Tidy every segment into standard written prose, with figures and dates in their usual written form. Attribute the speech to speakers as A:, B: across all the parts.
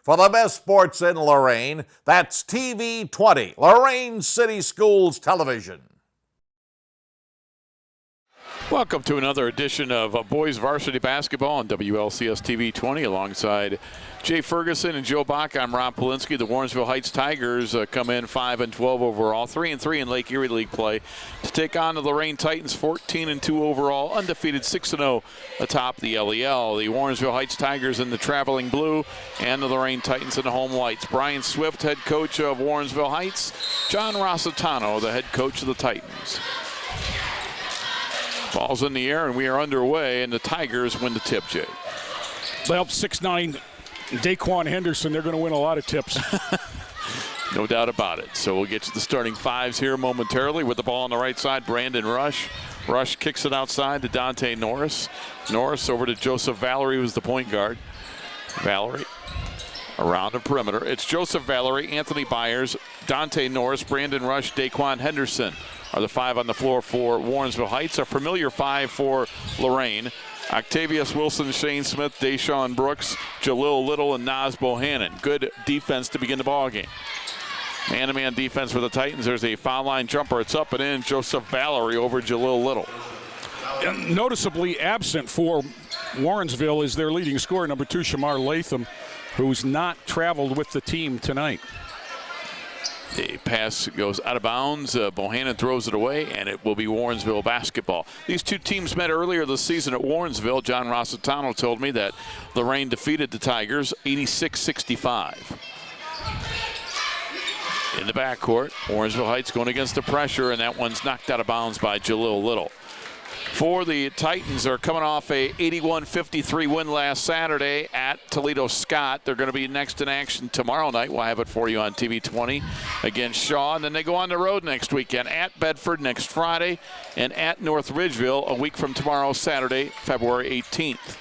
A: For the best sports in Lorain, that's TV 20, Lorain City Schools Television.
B: Welcome to another edition of Boys Varsity Basketball on WLCS TV 20 alongside Jay Ferguson and Joe Bach. I'm Rob Polinsky. The Warrensville Heights Tigers come in 5-12 overall, 3-3 in Lake Erie League play to take on the Lorain Titans, 14-2 overall, undefeated 6-0 atop the LEL. The Warrensville Heights Tigers in the traveling blue and the Lorain Titans in the home whites. Brian Swift, head coach of Warrensville Heights. John Rossitano, the head coach of the Titans. Ball's in the air, and we are underway, and the Tigers win the tip, Jay.
C: Well, 6'9", Daquan Henderson, they're going to win a lot of tips.
B: No doubt about it. So we'll get to the starting fives here momentarily with the ball on the right side. Brandon Rush. Rush kicks it outside to Dante Norris. Norris over to Joseph Valerie, who's the point guard. Valerie around the perimeter. It's Joseph Valerie, Anthony Byers, Dante Norris, Brandon Rush, Daquan Henderson are the five on the floor for Warrensville Heights. A familiar five for Lorain. Octavius Wilson, Shane Smith, Deshaun Brooks, Jalil Little, and Naz Bohannon. Good defense to begin the ball game. Man-to-man defense for the Titans. There's a foul line jumper. It's up and in. Joseph Valerie over Jalil Little.
C: Noticeably absent for Warrensville is their leading scorer, number 2, Shamar Latham, who's not traveled with the team tonight.
B: The pass goes out of bounds. Bohannon throws it away, and it will be Warrensville basketball. These two teams met earlier this season at Warrensville. John Rossitano told me that Lorain defeated the Tigers 86-65. In the backcourt, Warrensville Heights going against the pressure, and that one's knocked out of bounds by Jalil Little. For the Titans, are coming off a 81-53 win last Saturday at Toledo Scott. They're going to be next in action tomorrow night. We'll have it for you on TV 20 against Shaw. And then they go on the road next weekend at Bedford next Friday and at North Ridgeville a week from tomorrow, Saturday, February 18th.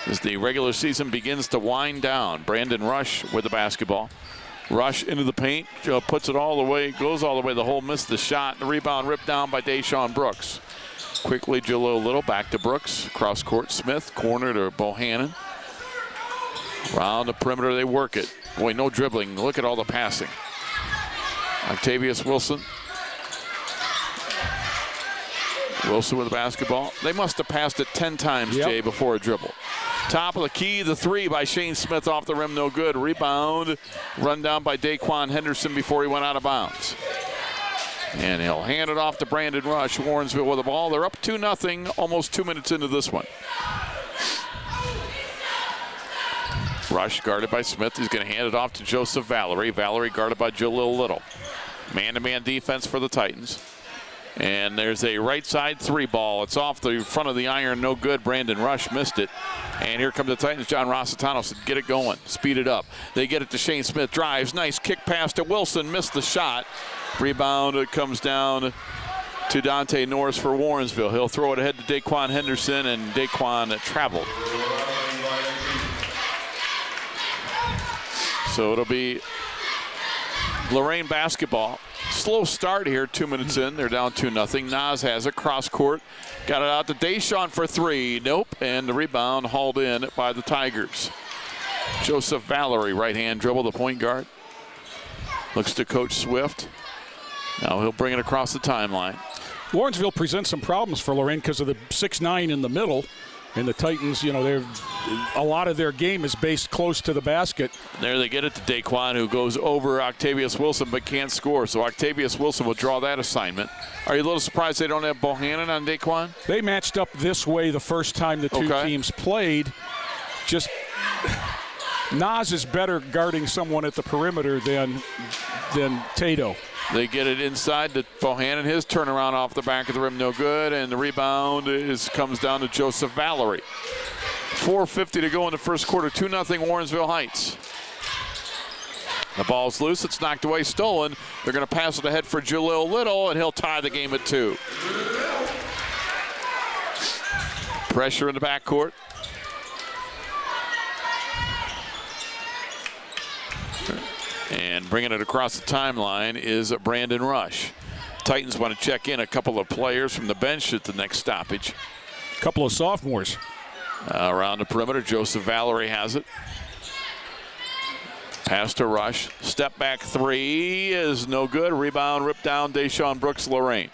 B: As the regular season begins to wind down, Brandon Rush with the basketball. Rush into the paint, puts it all the way, goes all the way. The hole missed the shot. The rebound ripped down by Deshaun Brooks. Quickly, Jalil Little back to Brooks. Cross court, Smith. Corner to Bohannon. Around the perimeter, they work it. Boy, no dribbling. Look at all the passing. Octavius Wilson. Wilson with the basketball. They must have passed it 10 times, Jay, before a dribble. Top of the key, the three by Shane Smith off the rim, no good. Rebound, run down by Daquan Henderson before he went out of bounds. And he'll hand it off to Brandon Rush. Warrensville with the ball. They're up 2-0, almost 2 minutes into this one. Rush guarded by Smith. He's going to hand it off to Joseph Valerie. Valerie guarded by Jalil Little. Man-to-man defense for the Titans. And there's a right side three ball. It's off the front of the iron, no good. Brandon Rush missed it. And here come the Titans. John Rossitano said, get it going, speed it up. They get it to Shane Smith, drives, nice kick pass to Wilson, missed the shot. Rebound, it comes down to Dante Norris for Warrensville. He'll throw it ahead to Daquan Henderson, and Daquan traveled. So it'll be Lorain basketball. Slow start here, 2 minutes in. They're down 2-0. Naz has it, cross court. Got it out to Deshaun for three. Nope, and the rebound hauled in by the Tigers. Joseph Valerie, right-hand dribble, the point guard. Looks to Coach Swift. Now he'll bring it across the timeline.
C: Warrensville presents some problems for Lorain because of the 6'9" in the middle. And the Titans, a lot of their game is based close to the basket.
B: There they get it to Daquan, who goes over Octavius Wilson but can't score. So Octavius Wilson will draw that assignment. Are you a little surprised they don't have Bohannon on Daquan?
C: They matched up this way the first time the two teams played. Just Naz is better guarding someone at the perimeter than Tato.
B: They get it inside to Bohannon. His turnaround off the back of the rim, no good. And the rebound comes down to Joseph Valerie. 4:50 to go in the first quarter. 2-0 Warrensville Heights. The ball's loose. It's knocked away, stolen. They're going to pass it ahead for Jalil Little, and he'll tie the game at 2. Pressure in the backcourt. And bringing it across the timeline is Brandon Rush. Titans want to check in a couple of players from the bench at the next stoppage.
C: A couple of sophomores.
B: Around the perimeter, Joseph Valerie has it. Pass to Rush. Step back three is no good. Rebound ripped down Deshaun Brooks, Lorain.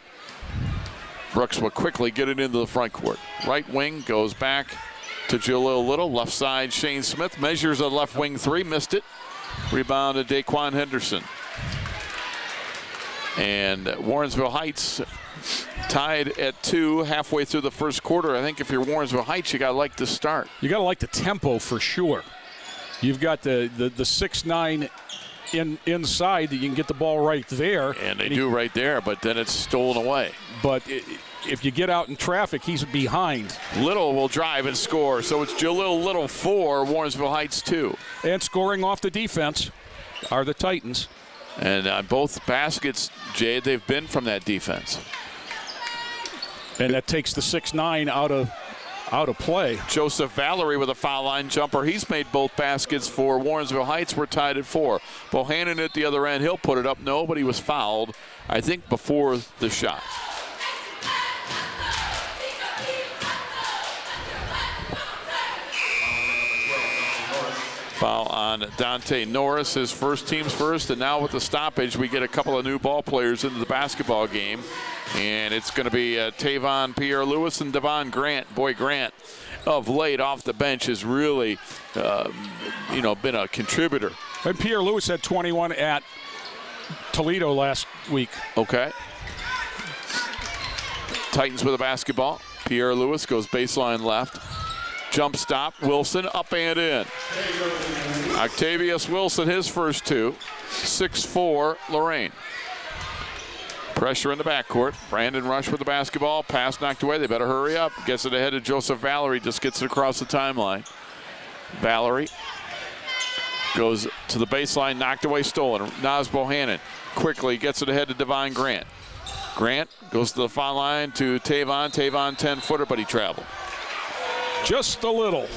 B: Brooks will quickly get it into the front court. Right wing goes back to Jalil Little. Left side, Shane Smith measures a left wing three. Missed it. Rebound to Daquan Henderson. And Warrensville Heights tied at 2 halfway through the first quarter. I think if you're Warrensville Heights, you got to like the start.
C: You got to like the tempo for sure. You've got the 6'9" inside that you can get the ball right there.
B: And they do right there, but then it's stolen away.
C: But if you get out in traffic, he's behind.
B: Little will drive and score. So it's Jalil Little 4, Warrensville Heights 2.
C: And scoring off the defense are the Titans.
B: And on both baskets, Jay, they've been from that defense.
C: And that takes the 6'9" out of play.
B: Joseph Valerie with a foul line jumper. He's made both baskets for Warrensville Heights. We're tied at 4. Bohannon at the other end. He'll put it up. No, but he was fouled, I think, before the shot. Foul on Dante Norris, his first team's first, and now with the stoppage, we get a couple of new ball players into the basketball game, and it's going to be Tavon Pierre-Louis and Devon Grant. Boy, Grant of late off the bench has really, been a contributor.
C: And Pierre-Louis had 21 at Toledo last week.
B: Okay. Titans with a basketball. Pierre-Louis goes baseline left. Jump stop, Wilson up and in. Octavius Wilson, his first 2. 6'4", Lorain. Pressure in the backcourt. Brandon Rush with the basketball. Pass knocked away. They better hurry up. Gets it ahead to Joseph Valerie. Just gets it across the timeline. Valerie goes to the baseline. Knocked away, stolen. Naz Bohannon quickly gets it ahead to Devon Grant. Grant goes to the foul line to Tavon. Tavon 10-footer, but he traveled.
C: Just a little.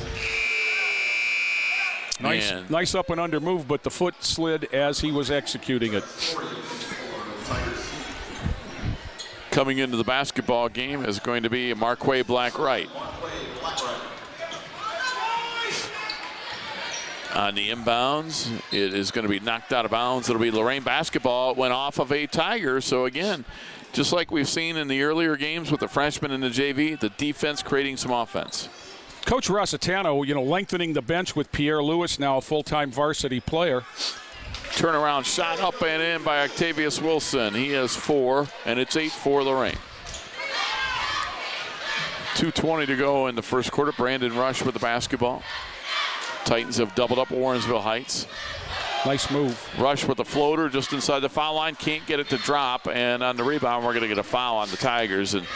C: Nice up and under move, but the foot slid as he was executing it.
B: Coming into the basketball game is going to be Marquay Black-Wright. On the inbounds, it is going to be knocked out of bounds. It'll be Lorain basketball. It went off of a Tiger. So again, just like we've seen in the earlier games with the freshmen and the JV, the defense creating some offense.
C: Coach Rossitano, lengthening the bench with Pierre-Louis, now a full-time varsity player.
B: Turnaround shot up and in by Octavius Wilson. He has 4, and it's 8 for Lorain. 2:20 to go in the first quarter. Brandon Rush with the basketball. Titans have doubled up Warrensville Heights.
C: Nice move.
B: Rush with the floater just inside the foul line. Can't get it to drop, and on the rebound, we're going to get a foul on the Tigers. And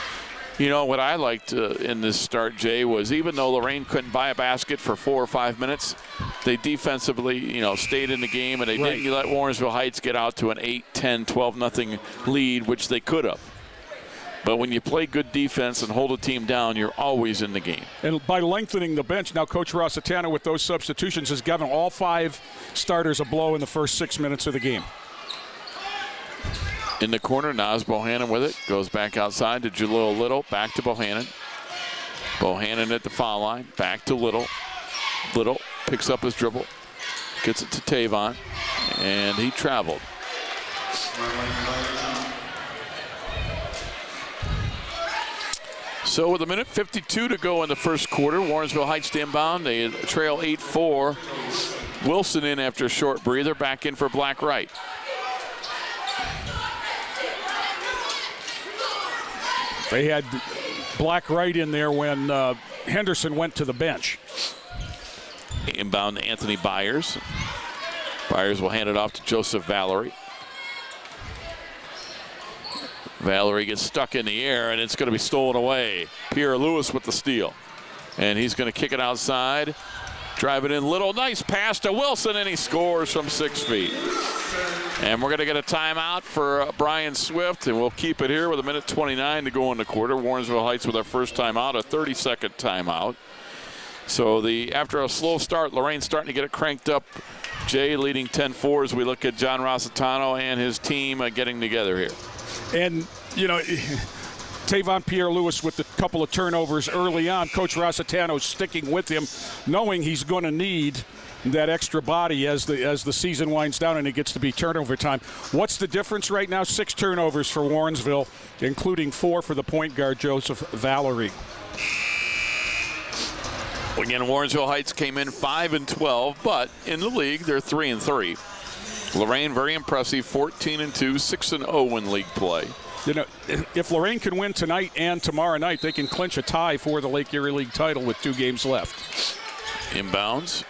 B: what I liked in this start, Jay, was even though Lorain couldn't buy a basket for 4 or 5 minutes, they defensively, stayed in the game, and they didn't let Warrensville Heights get out to an 8, 10, 12-0 lead, which they could have. But when you play good defense and hold a team down, you're always in the game.
C: And by lengthening the bench, now Coach Rossitano with those substitutions has given all 5 starters a blow in the first 6 minutes of the game.
B: In the corner, Naz Bohannon with it. Goes back outside to Jalil Little. Back to Bohannon. Bohannon at the foul line. Back to Little. Little picks up his dribble. Gets it to Tavon. And he traveled. So with 1:52 to go in the first quarter, Warrensville Heights to inbound. They trail 8-4. Wilson in after a short breather. Back in for Black-Wright.
C: They had Black-Wright in there when Henderson went to the bench.
B: Inbound to Anthony Byers. Byers will hand it off to Joseph Valerie. Valerie gets stuck in the air, and it's going to be stolen away. Pierre-Louis with the steal. And he's going to kick it outside. Drive it in. Little nice pass to Wilson, and he scores from 6 feet. And we're going to get a timeout for Brian Swift, and we'll keep it here with 1:29 to go in the quarter. Warrensville Heights with our first timeout, a 30-second timeout. So after a slow start, Lorain's starting to get it cranked up. Jay leading 10-4 as we look at John Rossitano and his team getting together here.
C: And, Tavon Pierre-Louis with a couple of turnovers early on. Coach Rossitano sticking with him, knowing he's going to need that extra body as the season winds down and it gets to be turnover time. What's the difference right now? 6 turnovers for Warrensville, including 4 for the point guard, Joseph Valerie.
B: Again, Warrensville Heights came in 5-12, but in the league, they're 3-3. Lorain, very impressive, 14-2, 6-0 in league play.
C: You know, if Lorain can win tonight and tomorrow night, they can clinch a tie for the Lake Erie League title with 2 games left. Inbounds.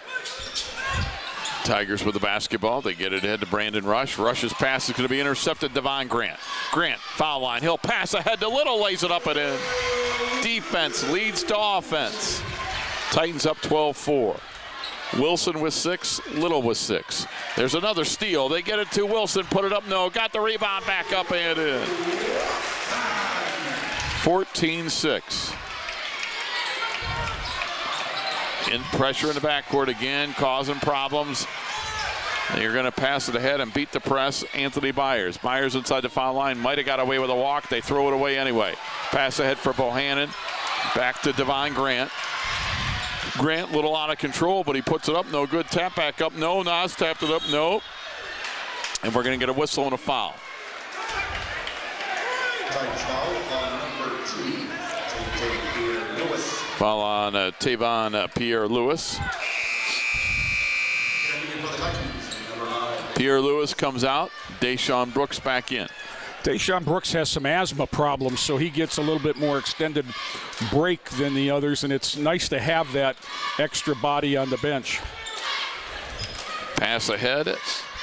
B: Tigers with the basketball. They get it ahead to Brandon Rush. Rush's pass is going to be intercepted. Devon Grant. Grant, foul line. He'll pass ahead to Little, lays it up and in. Defense leads to offense. Titans up 12-4. Wilson with 6, Little with 6. There's another steal. They get it to Wilson, put it up, no. Got the rebound, back up and in. 14-6. In pressure in the backcourt again, causing problems. They're going to pass it ahead and beat the press. Anthony Byers. Byers inside the foul line. Might have got away with a walk. They throw it away anyway. Pass ahead for Bohannon. Back to Devon Grant. Grant a little out of control, but he puts it up. No good. Tap back up. No. Nas tapped it up. No. And we're going to get a whistle and a foul. Foul on Tavon Pierre-Louis. Pierre-Louis comes out. Deshaun Brooks back in.
C: Deshaun Brooks has some asthma problems, so he gets a little bit more extended break than the others, and it's nice to have that extra body on the bench.
B: Pass ahead.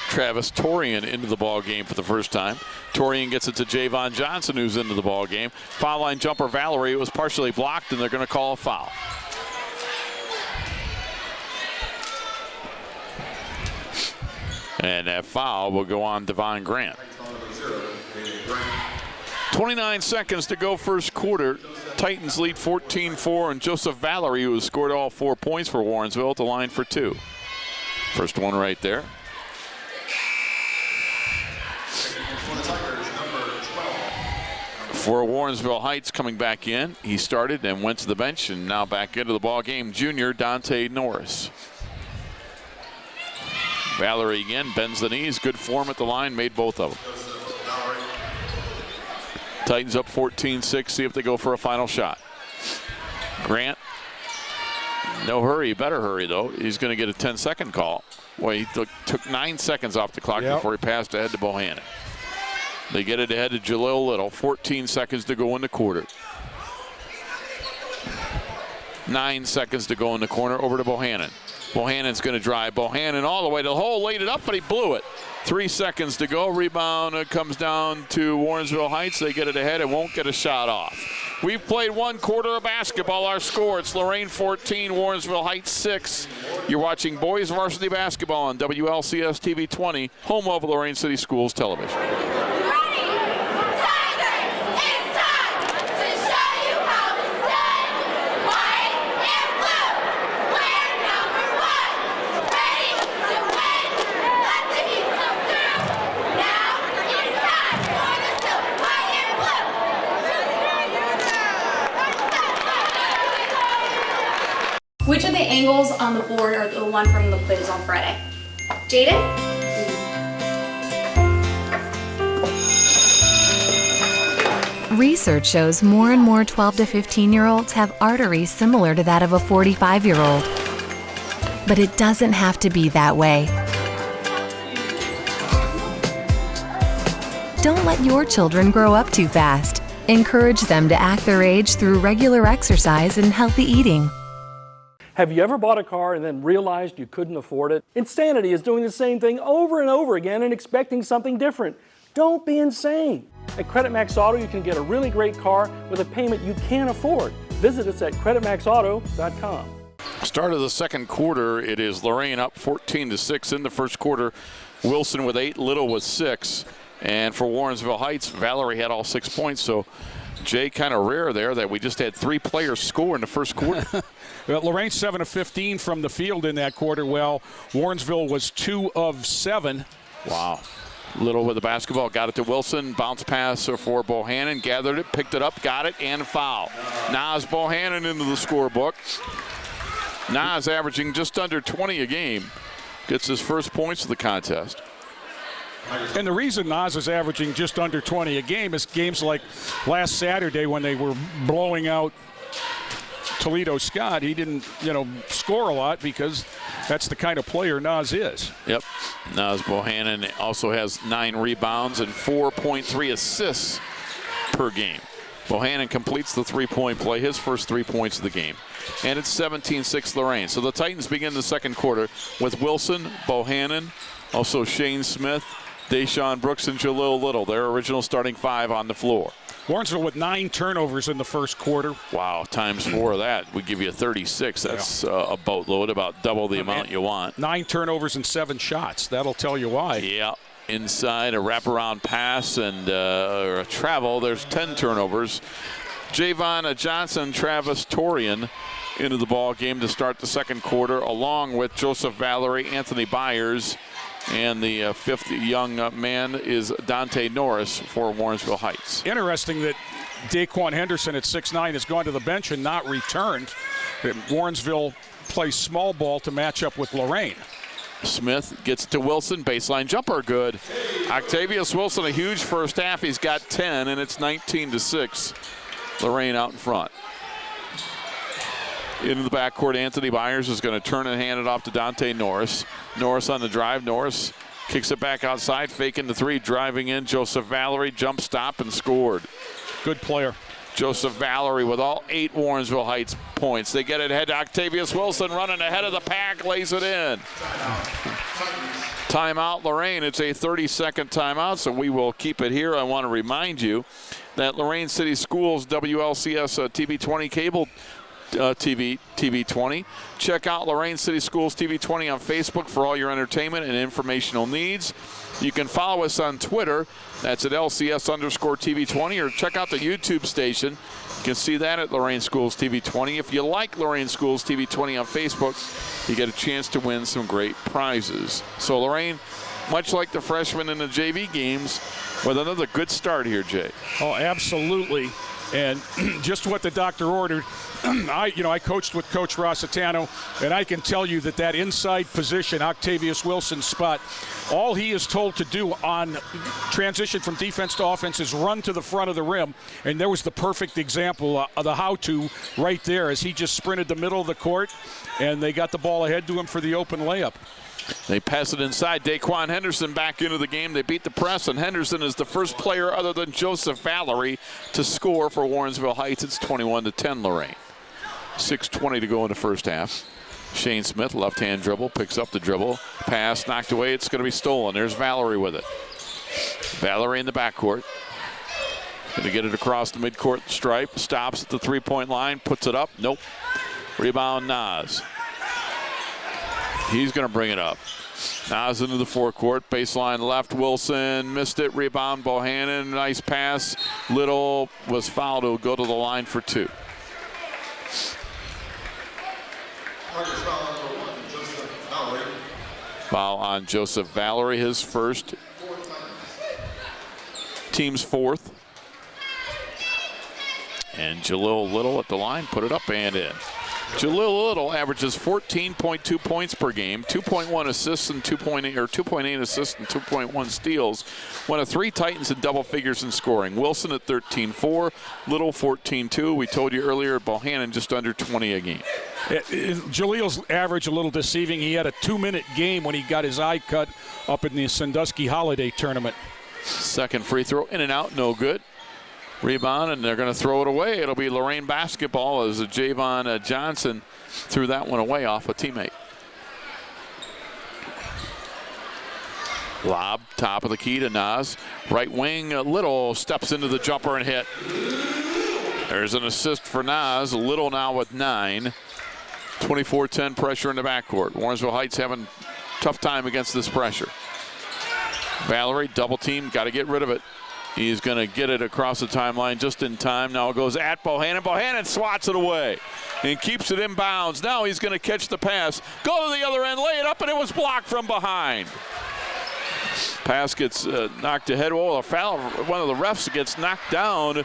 B: Travis Torian into the ball game for the first time. Torian gets it to Javon Johnson, who's into the ball game. Foul line jumper Valerie. It was partially blocked, and they're going to call a foul. And that foul will go on Devon Grant. 29 seconds to go first quarter. Titans lead 14-4, and Joseph Valerie, who has scored all 4 points for Warrensville, at the line for 2. First one right there. For Warrensville Heights coming back in, he started and went to the bench, and now back into the ball game, junior Dante Norris. Valerie again bends the knees, good form at the line, made both of them. Titans up 14-6, see if they go for a final shot. Grant, no hurry, better hurry though. He's going to get a 10-second call. Well, he took 9 seconds off the clock before he passed ahead to Bohannon. They get it ahead to Jalil Little. 14 seconds to go in the quarter. 9 seconds to go in the corner. Over to Bohannon. Bohannon's going to drive. Bohannon all the way to the hole. Laid it up, but he blew it. 3 seconds to go. Rebound comes down to Warrensville Heights. They get it ahead and won't get a shot off. We've played 1 quarter of basketball. Our score, it's Lorain 14, Warrensville Heights 6. You're watching boys varsity basketball on WLCS TV 20, home of Lorain City Schools Television.
D: Which of the angles on the board are the one from the quiz on Friday? Jaden?
E: Research shows more and more 12 to 15-year-olds have arteries similar to that of a 45-year-old. But it doesn't have to be that way. Don't let your children grow up too fast. Encourage them to act their age through regular exercise and healthy eating.
F: Have you ever bought a car and then realized you couldn't afford it? Insanity is doing the same thing over and over again and expecting something different. Don't be insane. At Credit Max Auto, you can get a really great car with a payment you can't afford. Visit us at creditmaxauto.com.
B: Start of the second quarter, it is Lorain up 14-6 in the first quarter. Wilson with 8, Little with 6. And for Warrensville Heights, Valerie had all 6 points. So, Jay, kind of rare there that we just had 3 players score in the first quarter.
C: Well, Lorain 7 of 15 from the field in that quarter. Well, Warrensville was 2 of 7.
B: Wow. Little with the basketball, got it to Wilson. Bounce pass for Bohannon, gathered it, picked it up, got it, and foul. Nas Bohannon into the scorebook. Nas averaging just under 20 a game. Gets his first points of the contest.
C: And the reason Nas is averaging just under 20 a game is games like last Saturday when they were blowing out Toledo Scott. He didn't, score a lot because that's the kind of player Nas is.
B: Yep. Nas Bohannon also has 9 rebounds and 4.3 assists per game. Bohannon completes the three-point play, his first 3 points of the game. And it's 17-6 Lorain. So the Titans begin the second quarter with Wilson, Bohannon, also Shane Smith, Deshaun Brooks, and Jalil Little, their original starting 5 on the floor.
C: Warrensville with 9 turnovers in the first quarter.
B: Wow, times 4 of that would give you 36. That's a boatload, about double the amount you want.
C: 9 turnovers and 7 shots. That'll tell you why.
B: Yeah, inside a wraparound pass and a travel. There's 10 turnovers. Javon Johnson, Travis Torian into the ball game to start the second quarter, along with Joseph Valerie, Anthony Byers, and the fifth young man is Dante Norris for Warrensville Heights.
C: Interesting that Daquan Henderson at 6'9" has gone to the bench and not returned. Warrensville plays small ball to match up with Lorain.
B: Smith gets it to Wilson, baseline jumper, good. Octavius Wilson, a huge first half. He's got 10, and it's 19-6. Lorain out in front. Into the backcourt, Anthony Byers is going to turn and hand it off to Dante Norris. Norris on the drive. Norris kicks it back outside, faking the 3, driving in. Joseph Valerie, jump stop, and scored.
C: Good player.
B: Joseph Valerie with all 8 Warrensville Heights points. They get it ahead to Octavius Wilson, running ahead of the pack, lays it in. Timeout, Lorain. It's a 30-second timeout, so we will keep it here. I want to remind you that Lorain City Schools WLCS TV 20 cable TV 20. Check out Lorain City Schools TV 20 on Facebook for all your entertainment and informational needs. You can follow us on Twitter. That's at LCS_TV 20, or check out the YouTube station. You can see that at Lorain Schools TV 20. If you like Lorain Schools TV 20 on Facebook, you get a chance to win some great prizes. So Lorain, much like the freshmen in the JV games, with another good start here, Jay.
C: Oh, absolutely. And just what the doctor ordered. I coached with Coach Rossitano, and I can tell you that inside position, Octavius Wilson's spot, all he is told to do on transition from defense to offense is run to the front of the rim. And there was the perfect example of the how-to right there as he just sprinted the middle of the court, and they got the ball ahead to him for the open layup.
B: They pass it inside. Daquan Henderson back into the game. They beat the press, and Henderson is the first player other than Joseph Valerie to score for Warrensville Heights. It's 21-10 Lorain. 6:20 to go in the first half. Shane Smith, left-hand dribble, picks up the dribble. Pass knocked away. It's going to be stolen. There's Valerie with it. Valerie in the backcourt. Going to get it across the midcourt stripe. Stops at the three-point line. Puts it up. Nope. Rebound, Nas. He's going to bring it up. Nas into the forecourt. Baseline left. Wilson missed it. Rebound, Bohannon. Nice pass. Little was fouled. He'll go to the line for 2. Foul on Joseph Valerie, his first. Team's 4th. And Jalil Little at the line, put it up and in. Jalil Little averages 14.2 points per game, 2.1 assists and 2.8 assists and 2.1 steals. One of 3 Titans in double figures in scoring. Wilson at 13.4, Little 14.2. We told you earlier, Bohannon just under 20 a game.
C: Jalil's average a little deceiving. He had a 2-minute game when he got his eye cut up in the Sandusky Holiday Tournament.
B: Second free throw, in and out, no good. Rebound, and they're going to throw it away. It'll be Lorain basketball as Javon Johnson threw that one away off a teammate. Lob, top of the key to Nas. Right wing, Little steps into the jumper and hit. There's an assist for Nas. Little now with 9. 24-10 pressure in the backcourt. Warrensville Heights having a tough time against this pressure. Valerie, double team, got to get rid of it. He's going to get it across the timeline just in time. Now it goes at Bohannon. Bohannon swats it away and keeps it in bounds. Now he's going to catch the pass, go to the other end, lay it up, and it was blocked from behind. Pass gets knocked ahead. Oh, a foul. One of the refs gets knocked down,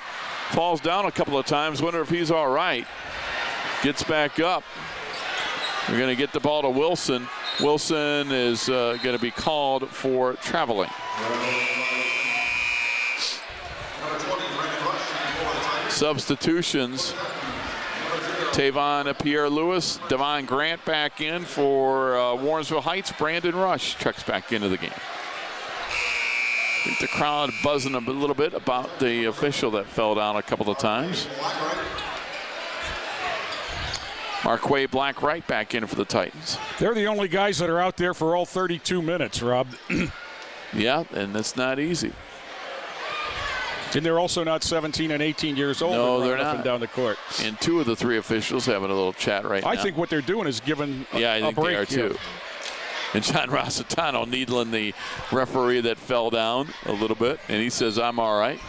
B: falls down a couple of times. Wonder if he's all right. Gets back up. We're going to get the ball to Wilson. Wilson is going to be called for traveling. Substitutions. Tavon Pierre-Lewis, Devon Grant back in for Warrensville Heights. Brandon Rush checks back into the game. I think the crowd buzzing a little bit about the official that fell down a couple of times. Marquay Black-Wright back in for the Titans.
C: They're the only guys that are out there for all 32 minutes, Rob.
B: Yeah, and that's not easy.
C: And they're also not 17 and 18 years old.
B: No, they're
C: up
B: not.
C: And down the court.
B: And two of the three officials having a little chat right now.
C: I think what they're doing is giving
B: I
C: a
B: think
C: break
B: they are
C: here.
B: too. And John Rossitano needling the referee that fell down a little bit, and he says, I'm all right.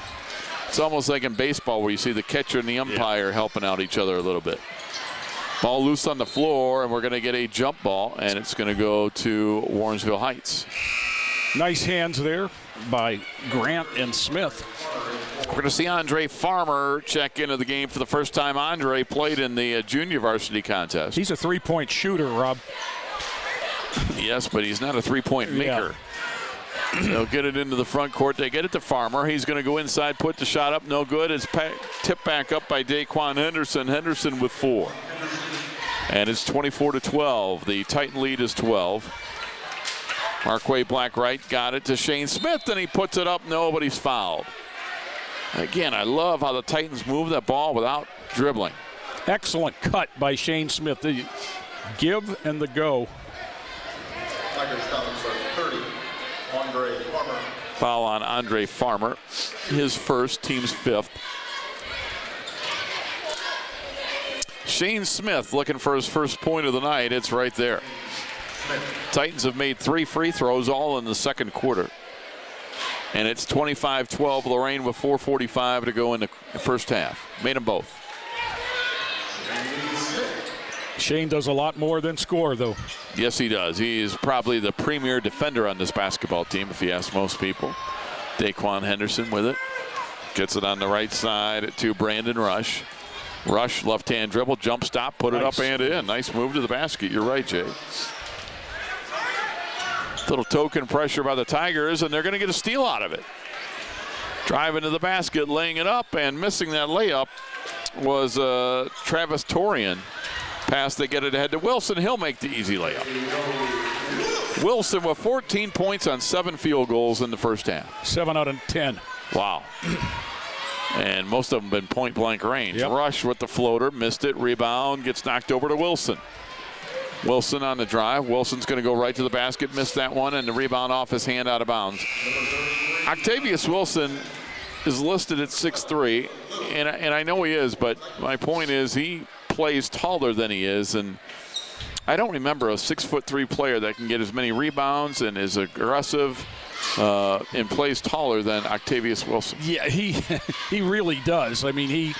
B: It's almost like in baseball where you see the catcher and the umpire helping out each other a little bit. Ball loose on the floor, and we're going to get a jump ball, and it's going to go to Warrensville Heights.
C: Nice hands there by Grant and Smith.
B: We're going to see Andre Farmer check into the game for the first time. Andre played in the junior varsity contest.
C: He's a three-point shooter, Rob.
B: Yes, but he's not a three-point maker. Yeah. They'll get it into the front court. They get it to Farmer. He's going to go inside, put the shot up. No good. It's tipped back up by Daquan Henderson. Henderson with 4. And it's 24-12. The Titan lead is 12. Marquay Black-Wright got it to Shane Smith, and he puts it up. Nobody's fouled. Again, I love how the Titans move that ball without dribbling.
C: Excellent cut by Shane Smith. The give and the go.
B: Foul on Andre Farmer. His first, team's 5th. Shane Smith looking for his first point of the night. It's right there. Titans have made 3 free throws, all in the second quarter. And it's 25-12, Lorain with 4:45 to go in the first half. Made them both.
C: Shane does a lot more than score, though.
B: Yes, he does. He is probably the premier defender on this basketball team, if you ask most people. Daquan Henderson with it. Gets it on the right side to Brandon Rush. Rush, left-hand dribble, jump stop, put it up and in. Nice move to the basket. You're right, Jay. Little token pressure by the Tigers, and they're going to get a steal out of it. Driving to the basket, laying it up, and missing that layup was Travis Torian. Pass, they get it ahead to Wilson. He'll make the easy layup. Wilson with 14 points on 7 field goals in the first half.
C: 7 out of 10.
B: Wow. And most of them been point-blank range.
C: Yep.
B: Rush with the floater, missed it, rebound, gets knocked over to Wilson. Wilson on the drive. Wilson's going to go right to the basket, missed that one, and the rebound off his hand out of bounds. Octavius Wilson is listed at 6'3", and I know he is, but my point is he plays taller than he is, and I don't remember a 6'3" player that can get as many rebounds and is aggressive and plays taller than Octavius Wilson.
C: Yeah, he really does. I mean, he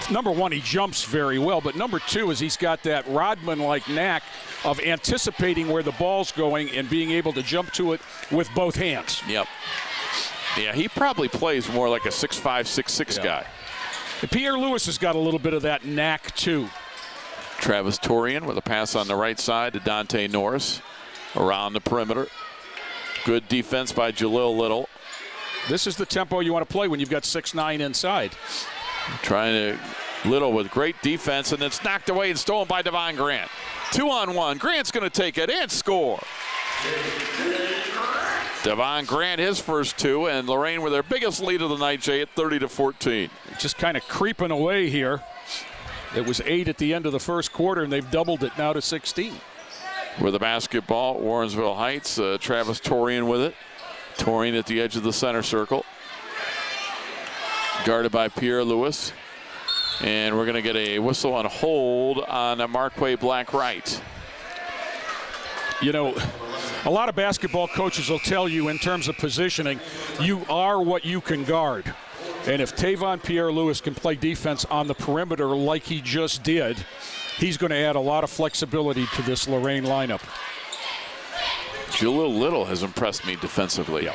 C: number one, he jumps very well, but number two is he's got that Rodman-like knack of anticipating where the ball's going and being able to jump to it with both hands.
B: Yep. Yeah, he probably plays more like a 6'5", 6'6" guy.
C: And Pierre-Lewis has got a little bit of that knack, too.
B: Travis Torian with a pass on the right side to Dante Norris around the perimeter. Good defense by Jalil Little.
C: This is the tempo you want to play when you've got 6'9" inside.
B: Trying to Little with great defense, and it's knocked away and stolen by Devon Grant. 2-on-1. Grant's going to take it and score. Devon Grant his first 2, and Lorain with their biggest lead of the night, Jay, at 30-14.
C: Just kind of creeping away here. It was 8 at the end of the first quarter, and they've doubled it now to 16.
B: With the basketball, Warrensville Heights, Travis Torian with it. Torian at the edge of the center circle. Guarded by Pierre-Lewis. And we're going to get a whistle on hold on Marquay Black-Wright.
C: You know, a lot of basketball coaches will tell you in terms of positioning, you are what you can guard. And if Tavon Pierre-Lewis can play defense on the perimeter like he just did, he's going to add a lot of flexibility to this Lorain lineup.
B: Jalil Little has impressed me defensively.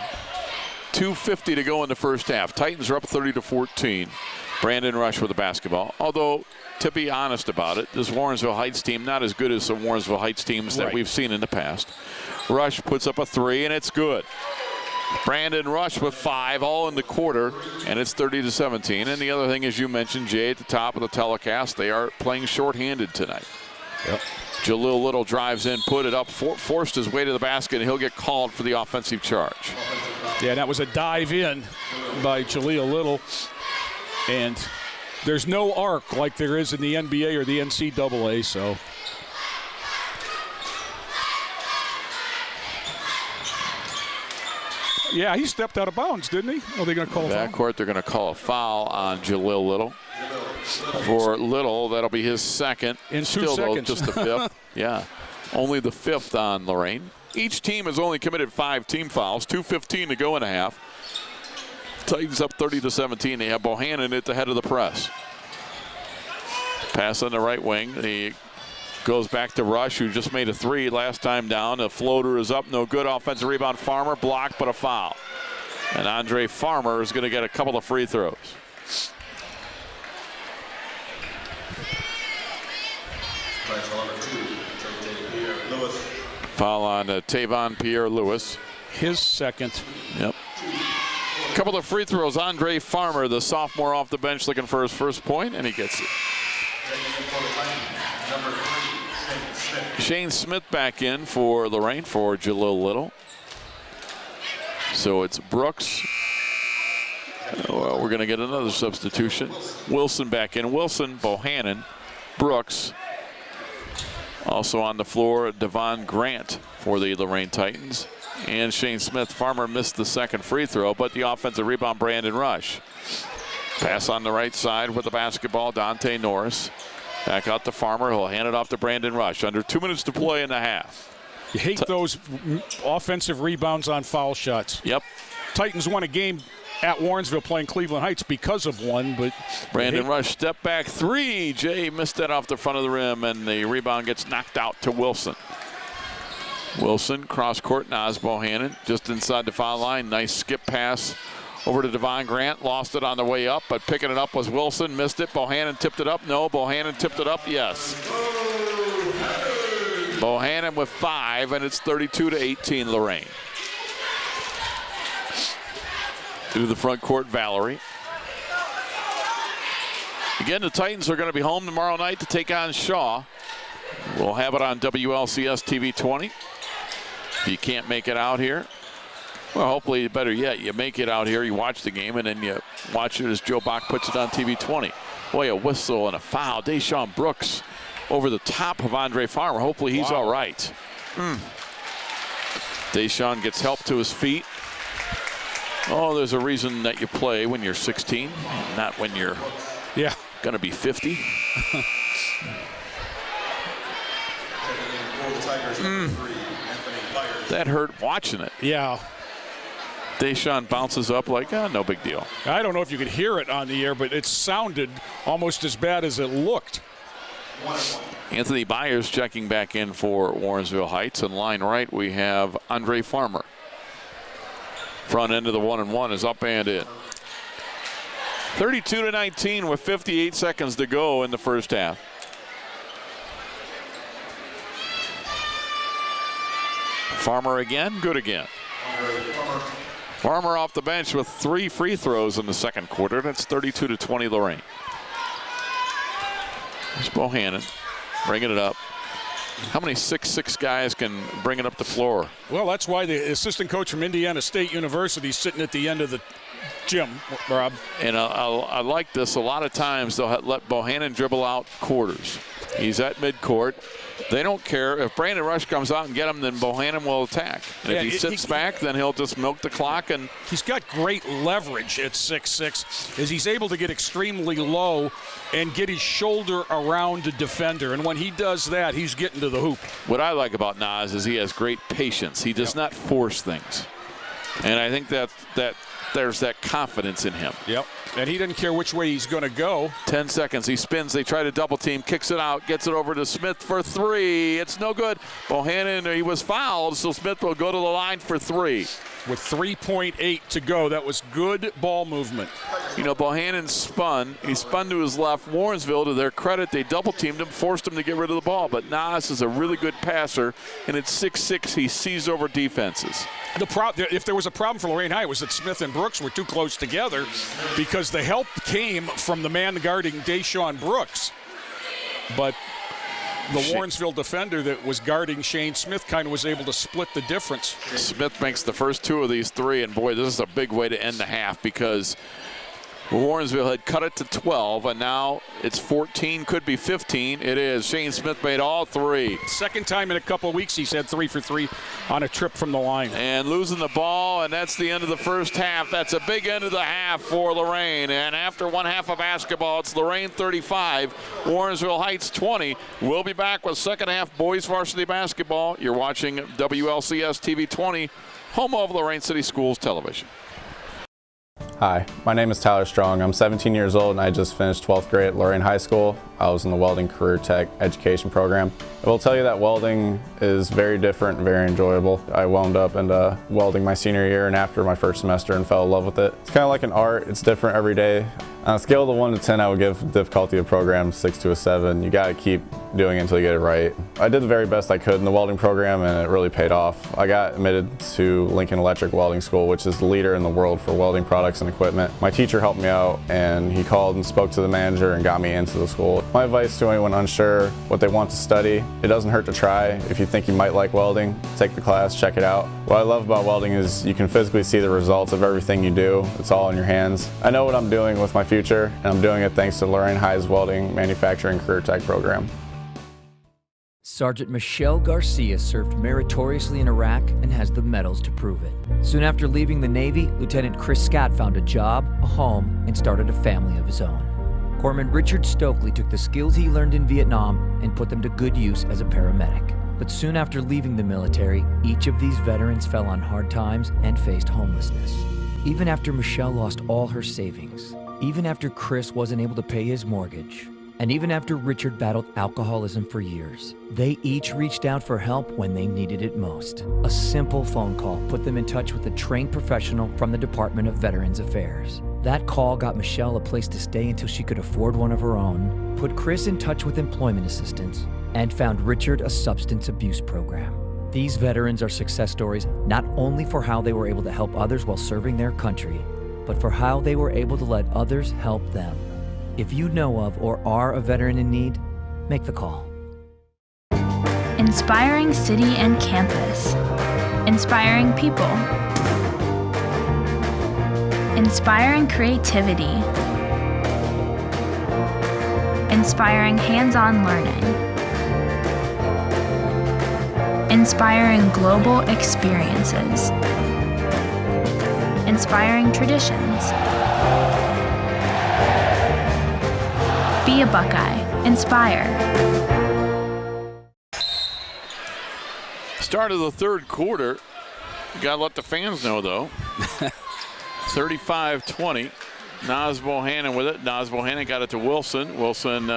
B: 2:50 to go in the first half. Titans are up 30-14. Brandon Rush with the basketball. Although, to be honest about it, this Warrensville Heights team not as good as some Warrensville Heights teams that we've seen in the past. Rush puts up a 3, and it's good. Brandon Rush with 5, all in the quarter, and it's 30-17. And the other thing, as you mentioned, Jay, at the top of the telecast, they are playing shorthanded tonight.
C: Yep.
B: Jalil Little drives in, put it up, forced his way to the basket, and he'll get called for the offensive charge.
C: Yeah, that was a dive in by Jalil Little. And there's no arc like there is in the NBA or the NCAA, so. Yeah, he stepped out of bounds, didn't he? Oh, they're going to call a foul?
B: Backcourt, they're going to call a foul on Jalil Little. For Little, that'll be his second.
C: In 2
B: Still,
C: seconds.
B: Though, just the 5th. Yeah, only the 5th on Lorain. Each team has only committed 5 team fouls, 2:15 to go in a half. Titans up 30-17. They have Bohannon at the head of the press. Pass on the right wing. He goes back to Rush, who just made a 3 last time down. The floater is up, no good. Offensive rebound. Farmer blocked, but a foul. And Andre Farmer is going to get a couple of free throws. Foul on Tavon Pierre-Lewis.
C: His second.
B: Yep. Couple of free throws. Andre Farmer, the sophomore off the bench, looking for his first point, and he gets it. Shane Smith back in for Lorain for Jalil Little. So it's Brooks. Well, we're going to get another substitution. Wilson back in. Wilson, Bohannon, Brooks. Also on the floor, Devon Grant for the Lorain Titans. And Shane Smith. Farmer missed the second free throw, but the offensive rebound, Brandon Rush. Pass on the right side with the basketball, Dante Norris. Back out to Farmer. He'll hand it off to Brandon Rush. Under 2 minutes to play in the half.
C: You hate those offensive rebounds on foul shots.
B: Yep.
C: Titans won a game at Warrensville playing Cleveland Heights because of one, but
B: Brandon Rush step back 3. Jay missed that off the front of the rim, and the rebound gets knocked out to Wilson. Wilson, cross court, Naz Bohannon, just inside the foul line. Nice skip pass over to Devon Grant. Lost it on the way up, but picking it up was Wilson. Missed it. Bohannon tipped it up. No, Bohannon tipped it up. Yes. Bohannon with 5, and it's 32-18 Lorain. To the front court, Valerie. Again, the Titans are going to be home tomorrow night to take on Shaw. We'll have it on WLCS TV 20. If you can't make it out here, well, hopefully, better yet, you make it out here, you watch the game, and then you watch it as Joe Bach puts it on TV 20. Boy, a whistle and a foul. Deshaun Brooks over the top of Andre Farmer. Hopefully he's all right. Deshaun gets help to his feet. Oh, there's a reason that you play when you're 16, not when you're going to be 50. That hurt watching it.
C: Yeah.
B: Deshaun bounces up like, no big deal.
C: I don't know if you could hear it on the air, but it sounded almost as bad as it looked.
B: Anthony Byers checking back in for Warrensville Heights. In line right, we have Andre Farmer. Front end of the 1-and-1 is up and in. 32-19 with 58 seconds to go in the first half. Farmer again, good again. Farmer off the bench with 3 free throws in the second quarter. That's 32-20 Lorain. There's Bohannon bringing it up. How many 6'6" guys can bring it up the floor?
C: Well, that's why the assistant coach from Indiana State University is sitting at the end of the gym, Rob.
B: And I like this. A lot of times they'll let Bohannon dribble out quarters. He's at midcourt. They don't care. If Brandon Rush comes out and get him, then Bohannon will attack. And if he sits back, then he'll just milk the clock. And
C: he's got great leverage at 6'6", as he's able to get extremely low and get his shoulder around a defender. And when he does that, he's getting to the hoop.
B: What I like about Naz is he has great patience. He does not force things. And I think that there's that confidence in him.
C: Yep. And he didn't care which way he's going to go.
B: 10 seconds. He spins. They try to double team. Kicks it out. Gets it over to Smith for three. It's no good. Bohannon, he was fouled, so Smith will go to the line for three.
C: With 3.8 to go, that was good ball movement.
B: You know, Bohannon spun. He spun to his left. Warrensville, to their credit, they double-teamed him, forced him to get rid of the ball. But Nas is a really good passer, and at 6'6", he sees over defenses.
C: If there was a problem for Lorain High, it was that Smith and Brooks were too close together because the help came from the man guarding Deshaun Brooks. But the Warrensville defender that was guarding Shane Smith kind of was able to split the difference.
B: Smith makes the first two of these three, and boy, this is a big way to end the half because Warrensville had cut it to 12, and now it's 14, could be 15. It is. Shane Smith made all three.
C: Second time in a couple of weeks he's had 3 for 3 on a trip from the line.
B: And losing the ball, and that's the end of the first half. That's a big end of the half for Lorain. And after one half of basketball, it's Lorain 35, Warrensville Heights 20. We'll be back with second half boys varsity basketball. You're watching WLCS TV 20, home of Lorain City Schools Television.
G: Hi, my name is Tyler Strong. I'm 17 years old and I just finished 12th grade at Lorain High School. I was in the Welding Career Tech Education Program. I will tell you that welding is very different and very enjoyable. I wound up into welding my senior year and after my first semester and fell in love with it. It's kind of like an art. It's different every day. On a scale of 1 to 10, I would give difficulty of program 6 to a 7. You gotta keep doing it until you get it right. I did the very best I could in the welding program and it really paid off. I got admitted to Lincoln Electric Welding School, which is the leader in the world for welding products and equipment. My teacher helped me out and he called and spoke to the manager and got me into the school. My advice to anyone unsure what they want to study, it doesn't hurt to try. If you think you might like welding, take the class, check it out. What I love about welding is you can physically see the results of everything you do. It's all in your hands. I know what I'm doing with my future, and I'm doing it thanks to Lorain High's Welding Manufacturing Career Tech program.
H: Sergeant Michelle Garcia served meritoriously in Iraq and has the medals to prove it. Soon after leaving the Navy, Lieutenant Chris Scott found a job, a home, and started a family of his own. Corpsman Richard Stokely took the skills he learned in Vietnam and put them to good use as a paramedic. But soon after leaving the military, each of these veterans fell on hard times and faced homelessness. Even after Michelle lost all her savings, even after Chris wasn't able to pay his mortgage, and even after Richard battled alcoholism for years, they each reached out for help when they needed it most. A simple phone call put them in touch with a trained professional from the Department of Veterans Affairs. That call got Michelle a place to stay until she could afford one of her own, put Chris in touch with employment assistance, and found Richard a substance abuse program. These veterans are success stories not only for how they were able to help others while serving their country, but for how they were able to let others help them. If you know of or are a veteran in need, make the call.
I: Inspiring city and campus. Inspiring people. Inspiring creativity. Inspiring hands-on learning. Inspiring global experiences. Inspiring traditions. Be a Buckeye. Inspire.
B: Start of the third quarter. You got to let the fans know, though. 35-20. Nas Bohannon with it. Nas Bohannon got it to Wilson. Wilson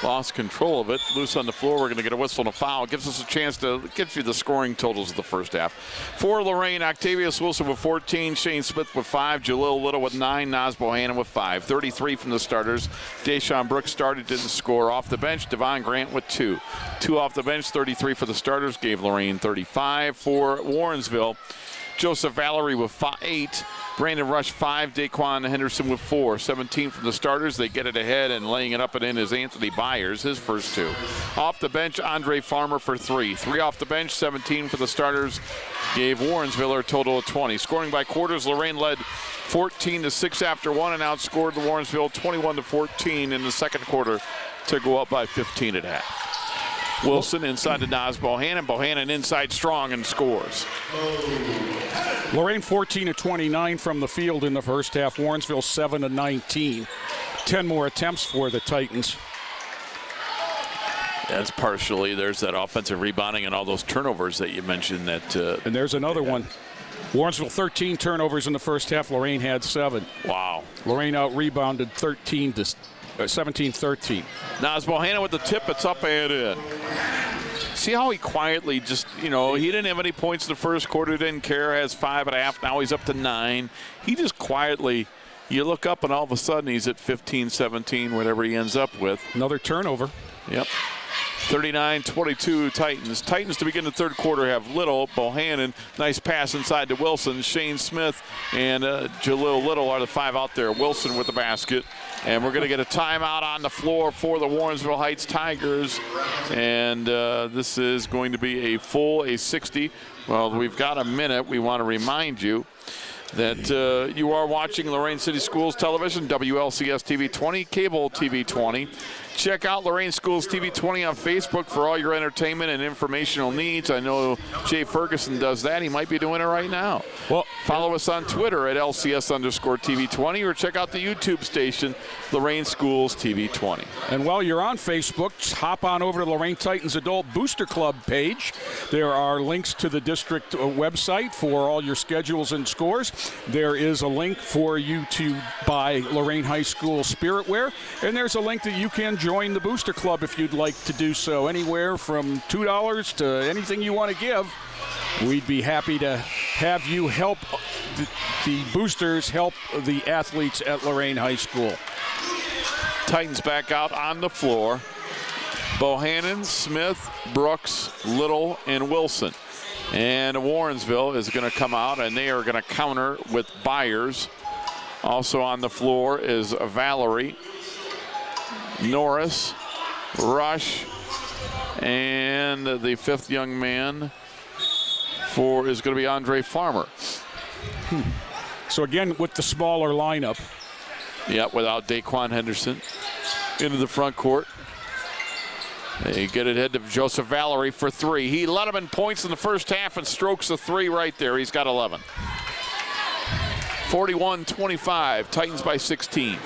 B: lost control of it. Loose on the floor. We're going to get a whistle and a foul. Gives us a chance to get you the scoring totals of the first half. For Lorain, Octavius Wilson with 14. Shane Smith with 5. Jalil Little with 9. Nas Bohannon with 5. 33 from the starters. Deshaun Brooks started, didn't score. Off the bench, Devon Grant with 2. 2 off the bench, 33 for the starters. Gave Lorain 35. For Warrensville, Joseph Valerie with 8. Brandon Rush 5, Daquan Henderson with 4. 17 from the starters. They get it ahead, and laying it up and in is Anthony Byers, his first 2. Off the bench, Andre Farmer for 3. 3 off the bench, 17 for the starters. Gave Warrensville a total of 20. Scoring by quarters, Lorain led 14-6 after 1 and outscored the Warrensville 21-14 in the second quarter to go up by 15 at half. Wilson inside to Nas Bohannon. Bohannon inside strong and scores.
C: Lorain 14-29 from the field in the first half. Warrensville 7-19. 10 more attempts for the Titans.
B: That's partially, there's that offensive rebounding and all those turnovers that you mentioned. That
C: and there's another one. Warrensville 13 turnovers in the first half. Lorain had 7.
B: Wow.
C: Lorain out-rebounded 17-13.
B: Now as Bohannon with the tip, it's up and in. See how he quietly just, he didn't have any points in the first quarter, didn't care, has 5.5, now he's up to 9. He just quietly, you look up and all of a sudden he's at 15, 17, whatever he ends up with.
C: Another turnover.
B: Yep. 39-22 Titans. Titans to begin the third quarter have Little, Bohannon, nice pass inside to Wilson. Shane Smith and Jalil Little are the 5 out there. Wilson with the basket. And we're going to get a timeout on the floor for the Warrensville Heights Tigers. And this is going to be a 60. Well, we've got a minute. We want to remind you that you are watching Lorain City Schools Television, WLCS TV 20, Cable TV 20. Check out Lorain Schools TV 20 on Facebook for all your entertainment and informational needs. I know Jay Ferguson does that. He might be doing it right now.
C: Well,
B: follow us on Twitter at LCS_TV 20 or check out the YouTube station, Lorain Schools TV 20.
C: And while you're on Facebook, just hop on over to the Lorain Titans Adult Booster Club page. There are links to the district website for all your schedules and scores. There is a link for you to buy Lorain High School Spirit Wear, and there's a link that you can join the Booster Club if you'd like to do so. Anywhere from $2 to anything you want to give. We'd be happy to have you help the boosters help the athletes at Lorain High School.
B: Titans back out on the floor. Bohannon, Smith, Brooks, Little, and Wilson. And Warrensville is going to come out, and they are going to counter with Byers. Also on the floor is Valerie, Norris, Rush, and the 5th young man is going to be Andre Farmer.
C: So again, with the smaller lineup.
B: Yep, without Daquan Henderson into the front court. They get it ahead to Joseph Valerie for 3. He led him in points in the first half and strokes a 3 right there. He's got 11. 41-25, Titans by 16.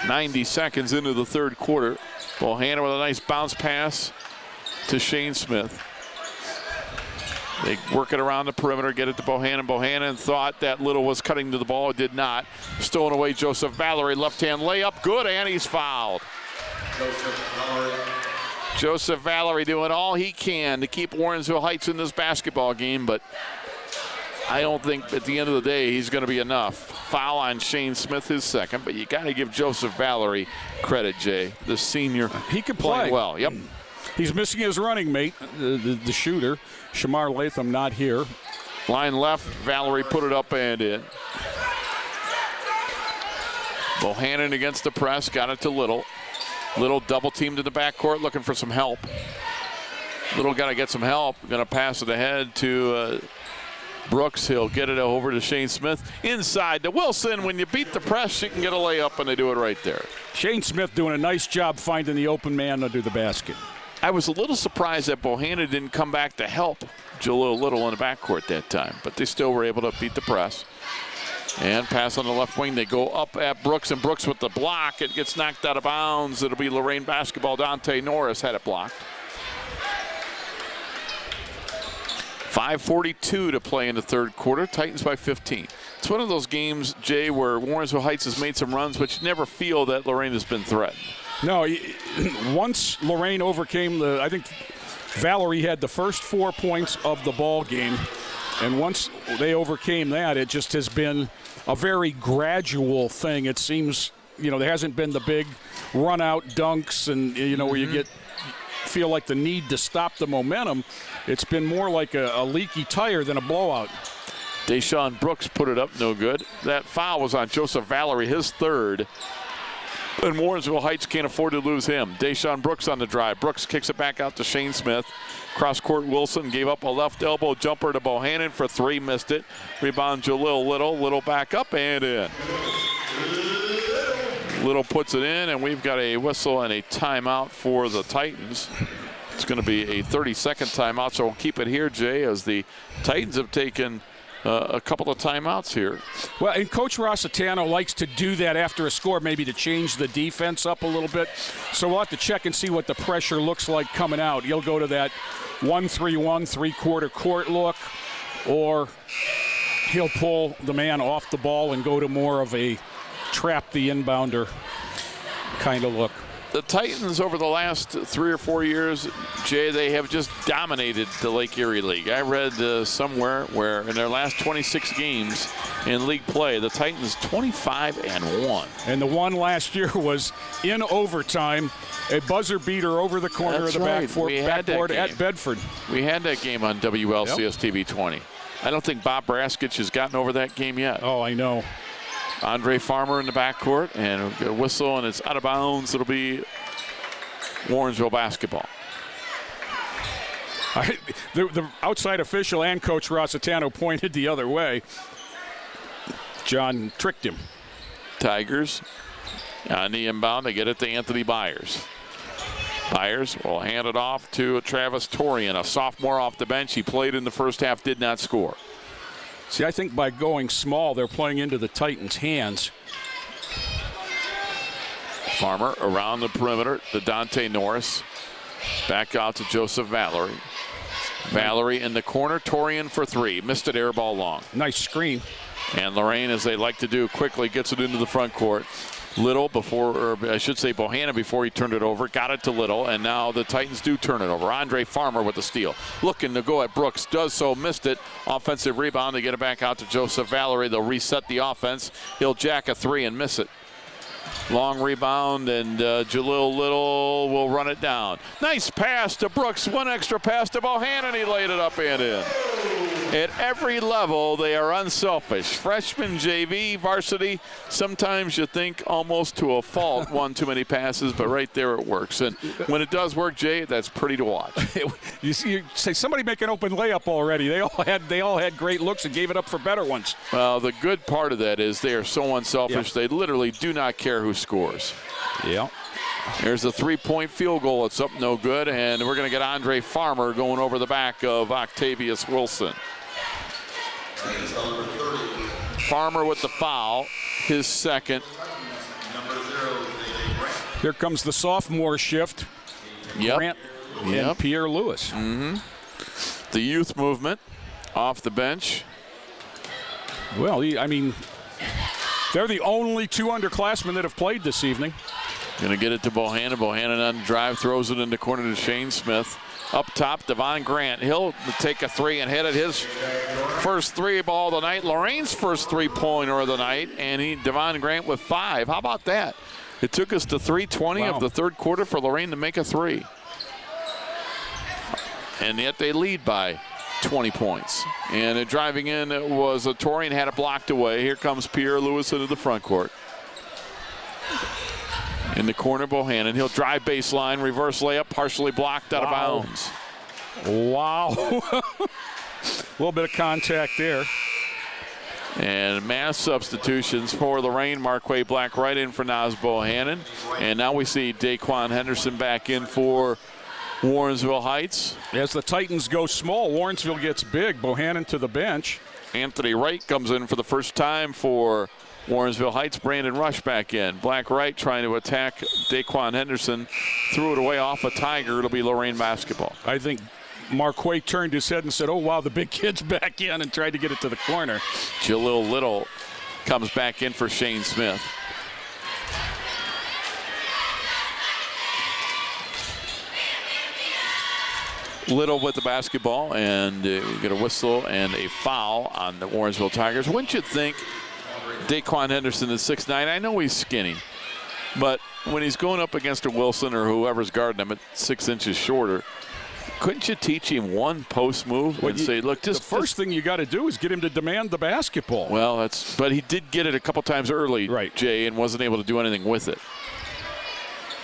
B: 90 seconds into the third quarter. Bohannon with a nice bounce pass to Shane Smith. They work it around the perimeter, get it to Bohannon. Bohannon thought that Little was cutting to the ball. It did not. Stolen away Joseph Valerie. Left-hand layup. Good, and he's fouled. Joseph Valerie doing all he can to keep Warrensville Heights in this basketball game, but I don't think at the end of the day he's going to be enough. Foul on Shane Smith, his second, but you got to give Joseph Valerie credit, Jay. The senior,
C: he can play
B: well. Yep.
C: He's missing his running mate, the shooter. Shamar Latham not here.
B: Line left, Valerie put it up and in. Bohannon against the press, got it to Little. Little double teamed in the backcourt, looking for some help. Little got to get some help. Going to pass it ahead to Brooks. He'll get it over to Shane Smith. Inside to Wilson. When you beat the press, you can get a layup, and they do it right there.
C: Shane Smith doing a nice job finding the open man under the basket.
B: I was a little surprised that Bohannon didn't come back to help Jalil Little in the backcourt that time, but they still were able to beat the press. And pass on the left wing. They go up at Brooks, and Brooks with the block. It gets knocked out of bounds. It'll be Lorain basketball. Dante Norris had it blocked. 5:42 to play in the third quarter. Titans by 15. It's one of those games, Jay, where Warrensville Heights has made some runs, but you never feel that Lorain has been threatened.
C: No, once Lorain overcame I think Valerie had the first 4 points of the ball game. And once they overcame that, it just has been a very gradual thing. It seems, there hasn't been the big run-out dunks and, where you feel like the need to stop the momentum. It's been more like a leaky tire than a blowout.
B: Deshaun Brooks put it up, no good. That foul was on Joseph Valerie, his third. And Warrensville Heights can't afford to lose him. Deshaun Brooks on the drive. Brooks kicks it back out to Shane Smith. Cross-court Wilson gave up a left elbow jumper to Bohannon for 3, missed it. Rebound Jalil Little. Little back up and in. Little puts it in, and we've got a whistle and a timeout for the Titans. It's going to be a 30-second timeout, so we'll keep it here, Jay, as the Titans have taken a couple of timeouts here.
C: Well, and Coach Rossitano likes to do that after a score, maybe to change the defense up a little bit. So we'll have to check and see what the pressure looks like coming out. You'll go to that 1-3-1, 3-quarter court look. or he'll pull the man off the ball and go to more of a trap the inbounder kind of look.
B: The Titans over the last 3 or 4 years, Jay, they have just dominated the Lake Erie League. I read somewhere where in their last 26 games in league play, the Titans 25-1.
C: And the one last year was in overtime, a buzzer beater over the corner of the backboard at Bedford.
B: We had that game on WLCS TV 20. I don't think Bob Braskich has gotten over that game yet.
C: Oh, I know.
B: Andre Farmer in the backcourt, and a whistle, and it's out of bounds. It'll be Warrensville basketball.
C: The outside official and Coach Rossitano pointed the other way. John tricked him.
B: Tigers on the inbound. They get it to Anthony Byers. Byers will hand it off to Travis Torian, a sophomore off the bench. He played in the first half, did not score.
C: See, I think by going small, they're playing into the Titans' hands.
B: Farmer around the perimeter to Dante Norris. Back out to Joseph Valerie. Valerie in the corner. Torian for 3. Missed it, air ball long.
C: Nice screen.
B: And Lorain, as they like to do, quickly gets it into the front court. Little before, or I should say Bohanna before he turned it over, got it to Little, and now the Titans do turn it over. Andre Farmer with the steal. Looking to go at Brooks, does so, missed it. Offensive rebound, they get it back out to Joseph Valerie. They'll reset the offense. He'll jack a 3 and miss it. Long rebound, and Jalil Little will run it down. Nice pass to Brooks, one extra pass to Bohanna, and he laid it up and in. At every level, they are unselfish. Freshman, JV, varsity, sometimes you think almost to a fault, one too many passes, but right there it works. And when it does work, Jay, that's pretty to watch.
C: You say somebody make an open layup already. They all had great looks and gave it up for better ones.
B: Well, the good part of that is they are so unselfish. They literally do not care who scores.
C: Yeah.
B: There's a 3-point field goal. It's up no good, and we're going to get Andre Farmer going over the back of Octavius Wilson. Farmer with the foul, his second.
C: Here comes the sophomore shift. Grant and Pierre Lewis.
B: The youth movement off the bench.
C: Well, they're the only 2 underclassmen that have played this evening.
B: Going to get it to Bohanna. Bohanna on the drive, throws it in the corner to Shane Smith. Up top, Devon Grant. He'll take a 3 and hit it. His first 3 ball of the night. Lorain's first 3-pointer of the night, and Devon Grant with 5. How about that? It took us to 3:20 of the third quarter for Lorain to make a 3. And yet they lead by 20 points. And driving in was Torian, had it blocked away. Here comes Pierre Lewis into the front court. In the corner, Bohannon. He'll drive baseline, reverse layup, partially blocked out of bounds.
C: Wow. A little bit of contact there.
B: And mass substitutions for Lorain. Marquay Black right in for Naz Bohannon. And now we see Daquan Henderson back in for Warrensville Heights.
C: As the Titans go small, Warrensville gets big. Bohannon to the bench.
B: Anthony Wright comes in for the first time for Warrensville Heights. Brandon Rush back in. Black Wright trying to attack Daquan Henderson. Threw it away off a Tiger. It'll be Lorain basketball.
C: I think Marquay turned his head and said, oh, wow, the big kid's back in, and tried to get it to the corner.
B: Jalil Little comes back in for Shane Smith. Little with the basketball, and we get a whistle and a foul on the Warrensville Tigers. Wouldn't you think Daquan Henderson is 6'9"? I know he's skinny, but when he's going up against a Wilson or whoever's guarding him at 6 inches shorter, couldn't you teach him one post move and say, look, just
C: the first thing you got to do is get him to demand the basketball.
B: Well, but he did get it a couple times early,
C: right,
B: Jay, and wasn't able to do anything with it.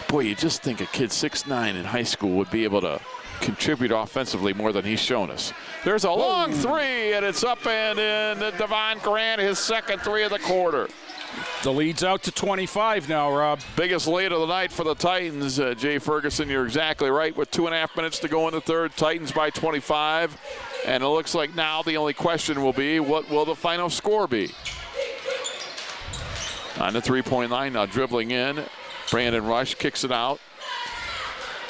B: Boy, you just think a kid 6'9" in high school would be able to contribute offensively more than he's shown us. There's a long 3, and it's up and in. Devon Grant, his second 3 of the quarter.
C: The lead's out to 25 now, Rob.
B: Biggest lead of the night for the Titans. Jay Ferguson, you're exactly right. With 2.5 minutes to go in the third, Titans by 25. And it looks like now the only question will be, what will the final score be? On the 3-point line now, dribbling in. Brandon Rush kicks it out.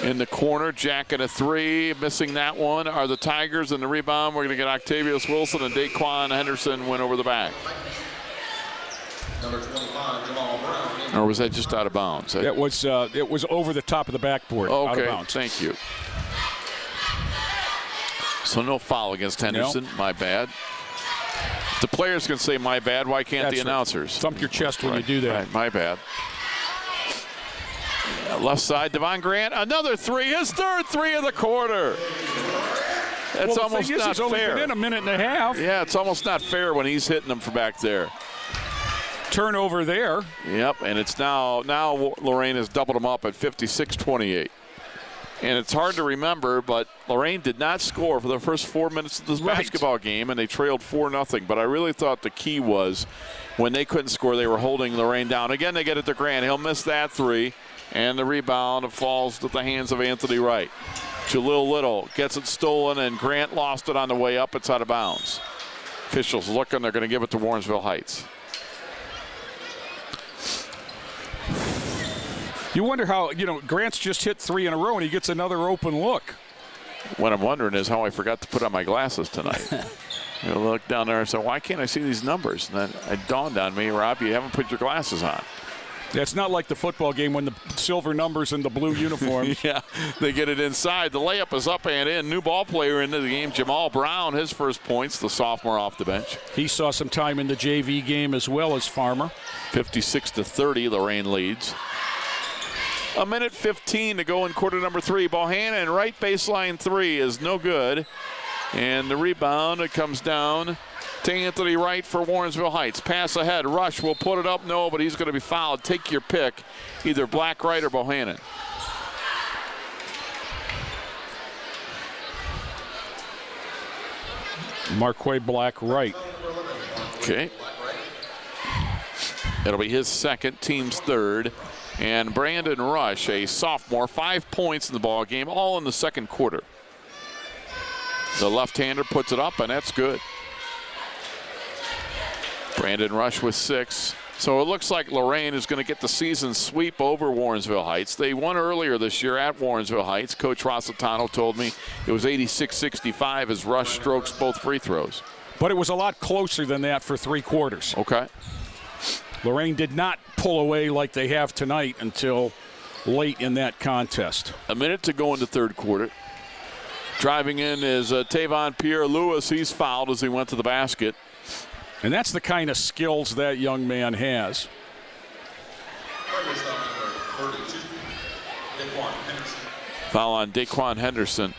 B: In the corner, jacking a three, missing that one are the Tigers. And the rebound, we're going to get Octavius Wilson and Daquan Henderson went over the back.
J: Number 25, Jamal Brown.
B: Or was that just out of bounds?
C: It was over the top of the backboard.
B: Okay,
C: out of bounds.
B: Thank you. So no foul against Henderson.
C: No.
B: My bad. If the players can say my bad, why can't
C: That's
B: the announcers?
C: Right. Thump your chest when you do that.
B: Right, my bad. Left side, Devon Grant, another three, his third three of the quarter. That's almost not
C: he's only
B: fair.
C: been in a minute and a half.
B: Yeah, it's almost not fair when he's hitting them from back there.
C: Turnover there.
B: Yep, and it's now Lorain has doubled them up at 56-28. And it's hard to remember, but Lorain did not score for the first 4 minutes of this basketball game, and they trailed 4-0. But I really thought the key was when they couldn't score, they were holding Lorain down. Again, they get it to Grant. He'll miss that three, and the rebound falls to the hands of Anthony Wright. Jalil Little gets it stolen, and Grant lost it on the way up. It's out of bounds. Officials looking. They're going to give it to Warrensville Heights.
C: You wonder how, Grant's just hit three in a row and he gets another open look.
B: What I'm wondering is how I forgot to put on my glasses tonight. I look down there and say, why can't I see these numbers? And then it dawned on me, Rob, you haven't put your glasses on.
C: Yeah, it's not like the football game when the silver numbers and the blue uniforms.
B: Yeah, they get it inside. The layup is up and in. New ball player into the game, Jamal Brown, his first points, the sophomore off the bench.
C: He saw some time in the JV game as well as Farmer.
B: 56-30, Lorain leads. A minute 15 to go in quarter number three. Bohannon, right baseline three is no good. And the rebound, it comes down to Anthony Wright for Warrensville Heights. Pass ahead, Rush will put it up, no, but he's going to be fouled. Take your pick, either Black Wright or Bohannon.
C: Marquay Black Wright.
B: Okay. It'll be his second, team's third. And Brandon Rush, a sophomore, 5 points in the ball game, all in the second quarter. The left-hander puts it up, and that's good. Brandon Rush with 6. So it looks like Lorain is going to get the season sweep over Warrensville Heights. They won earlier this year at Warrensville Heights. Coach Rossitano told me it was 86-65 as Rush strokes both free throws.
C: But it was a lot closer than that for 3 quarters.
B: Okay.
C: Lorain did not pull away like they have tonight until late in that contest.
B: A minute to go in the third quarter. Driving in is Tavon Pierre-Louis. He's fouled as he went to the basket.
C: And that's the kind of skills that young man has.
B: Foul on Daquan Henderson.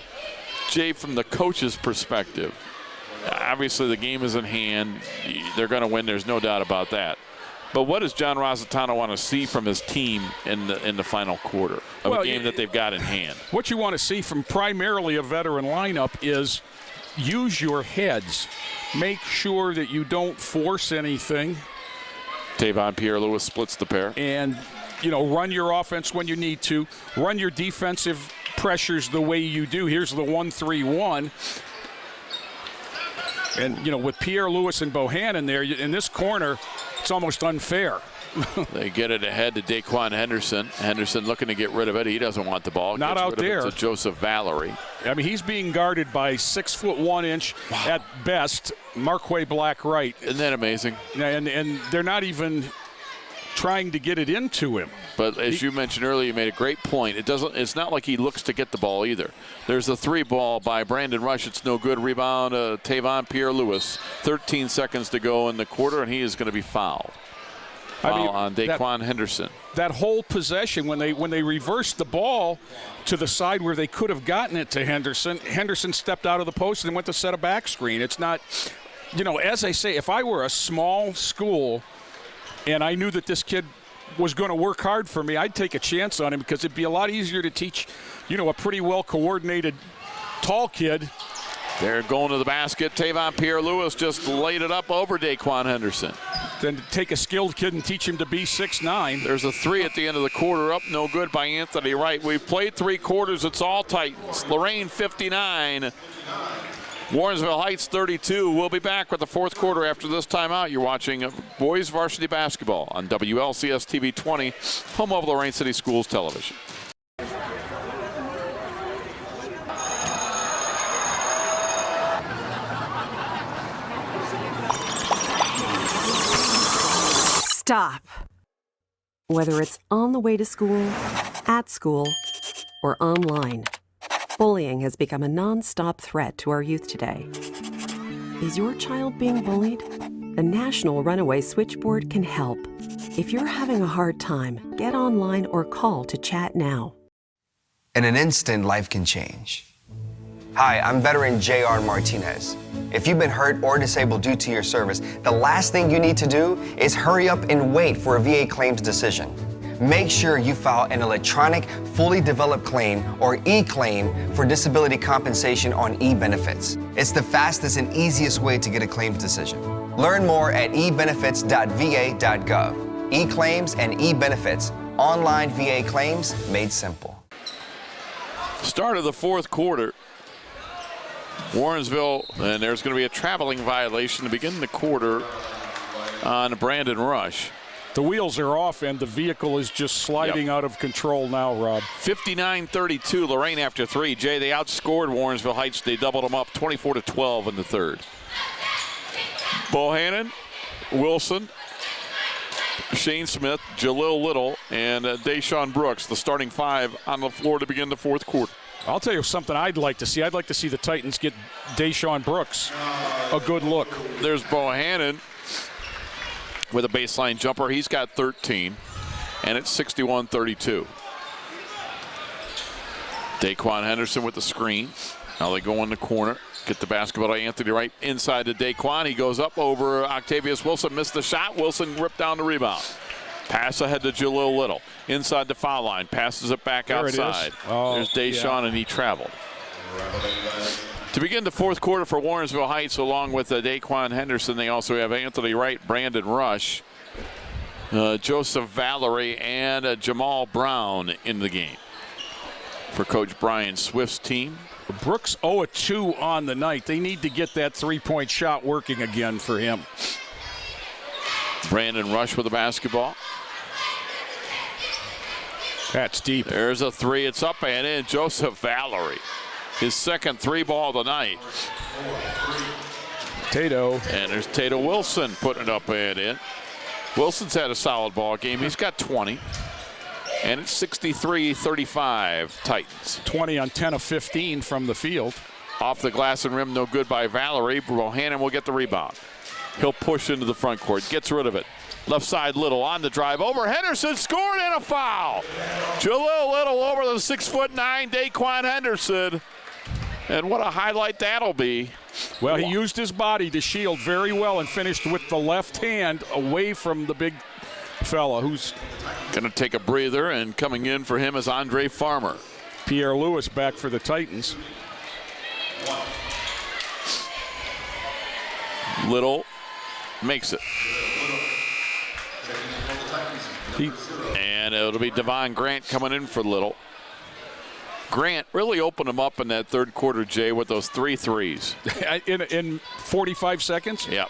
B: Jay, from the coach's perspective, obviously the game is in hand. They're going to win. There's no doubt about that. But what does John Rossitano want to see from his team in the final quarter of a game that they've got in hand?
C: What you want to see from primarily a veteran lineup is use your heads. Make sure that you don't force anything.
B: Tavon Pierre-Louis splits the pair.
C: And, run your offense when you need to. Run your defensive pressures the way you do. Here's the 1-3-1. And, with Pierre-Louis and Bohannon there, in this corner, it's almost unfair.
B: They get it ahead to Daquan Henderson. Henderson looking to get rid of it. He doesn't want the ball.
C: Not out there.
B: To Joseph Valerie.
C: I mean, he's being guarded by 6 foot 1 inch at best, Marquay Black Wright.
B: Isn't that amazing?
C: And they're not even trying to get it into him.
B: But as you mentioned earlier, you made a great point. It's not like he looks to get the ball either. There's a 3 ball by Brandon Rush. It's no good. Rebound, Tavon Pierre-Louis. 13 seconds to go in the quarter, and he is going to be fouled. Foul on Daquan Henderson.
C: That whole possession, when they reversed the ball to the side where they could have gotten it to Henderson, Henderson stepped out of the post and went to set a back screen. It's not, as I say, if I were a small school and I knew that this kid was going to work hard for me, I'd take a chance on him because it'd be a lot easier to teach, a pretty well-coordinated tall kid.
B: They're going to the basket. Tavon Pierre-Louis just laid it up over Daquan Henderson.
C: Then to take a skilled kid and teach him to be 6'9".
B: There's a 3 at the end of the quarter, up no good by Anthony Wright. We've played 3 quarters. It's all Titans. Lorain 59. Warrensville Heights 32. We'll be back with the fourth quarter after this timeout. You're watching boys varsity basketball on WLCS TV 20, home of Lorain City Schools Television.
K: Stop. Whether it's on the way to school, at school, or online, bullying has become a non-stop threat to our youth today. Is your child being bullied? The National Runaway Switchboard can help. If you're having a hard time, get online or call to chat now.
L: In an instant, life can change. Hi, I'm veteran J.R. Martinez. If you've been hurt or disabled due to your service, the last thing you need to do is hurry up and wait for a VA claims decision. Make sure you file an electronic, fully developed claim or e-claim for disability compensation on e-benefits. It's the fastest and easiest way to get a claims decision. Learn more at ebenefits.va.gov. E-claims and e-benefits, online VA claims made simple.
B: Start of the fourth quarter. Warrensville, and there's going to be a traveling violation to begin the quarter on Brandon Rush.
C: The wheels are off, and the vehicle is just sliding out of control now, Rob.
B: 59-32, Lorain after 3. Jay, they outscored Warrensville Heights. They doubled them up 24-12 in the third. Bohannon, Wilson, Shane Smith, Jalil Little, and Deshaun Brooks, the starting 5 on the floor to begin the fourth quarter.
C: I'll tell you something I'd like to see. I'd like to see the Titans get Deshaun Brooks a good look.
B: There's Bohannon with a baseline jumper. He's got 13, and it's 61-32. Daquan Henderson with the screen. Now they go in the corner. Get the basketball to Anthony Wright inside to Daquan. He goes up over Octavius Wilson. Missed the shot. Wilson ripped down the rebound. Pass ahead to Jalil Little. Inside the foul line. Passes it back outside. There's Deshaun, and he traveled. To begin the fourth quarter for Warrensville Heights, along with Daquan Henderson, they also have Anthony Wright, Brandon Rush, Joseph Valerie, and Jamal Brown in the game for Coach Brian Swift's team.
C: Brooks 0-2 on the night. They need to get that three-point shot working again for him.
B: Brandon Rush with the basketball.
C: That's deep.
B: There's a three. It's up and in. Joseph Valerie, his second three ball of the night.
C: Tato.
B: And there's Tato Wilson putting it up and in. Wilson's had a solid ball game. He's got 20. And it's 63-35 Titans.
C: 20 on 10 of 15 from the field.
B: Off the glass and rim, no good by Valerie. Bohannon will get the rebound. He'll push into the front court, gets rid of it. Left side Little on the drive over. Henderson scored and a foul. Jalil Little over the 6'9" Daquan Henderson. And what a highlight that'll be.
C: Well, he used his body to shield very well and finished with the left hand away from the big fella who's
B: going to take a breather, and coming in for him is Andre Farmer.
C: Pierre Lewis back for the Titans.
B: Little makes it. And it'll be Devon Grant coming in for Little. Grant really opened him up in that third quarter, Jay, with those 3 threes.
C: in 45 seconds?
B: Yep.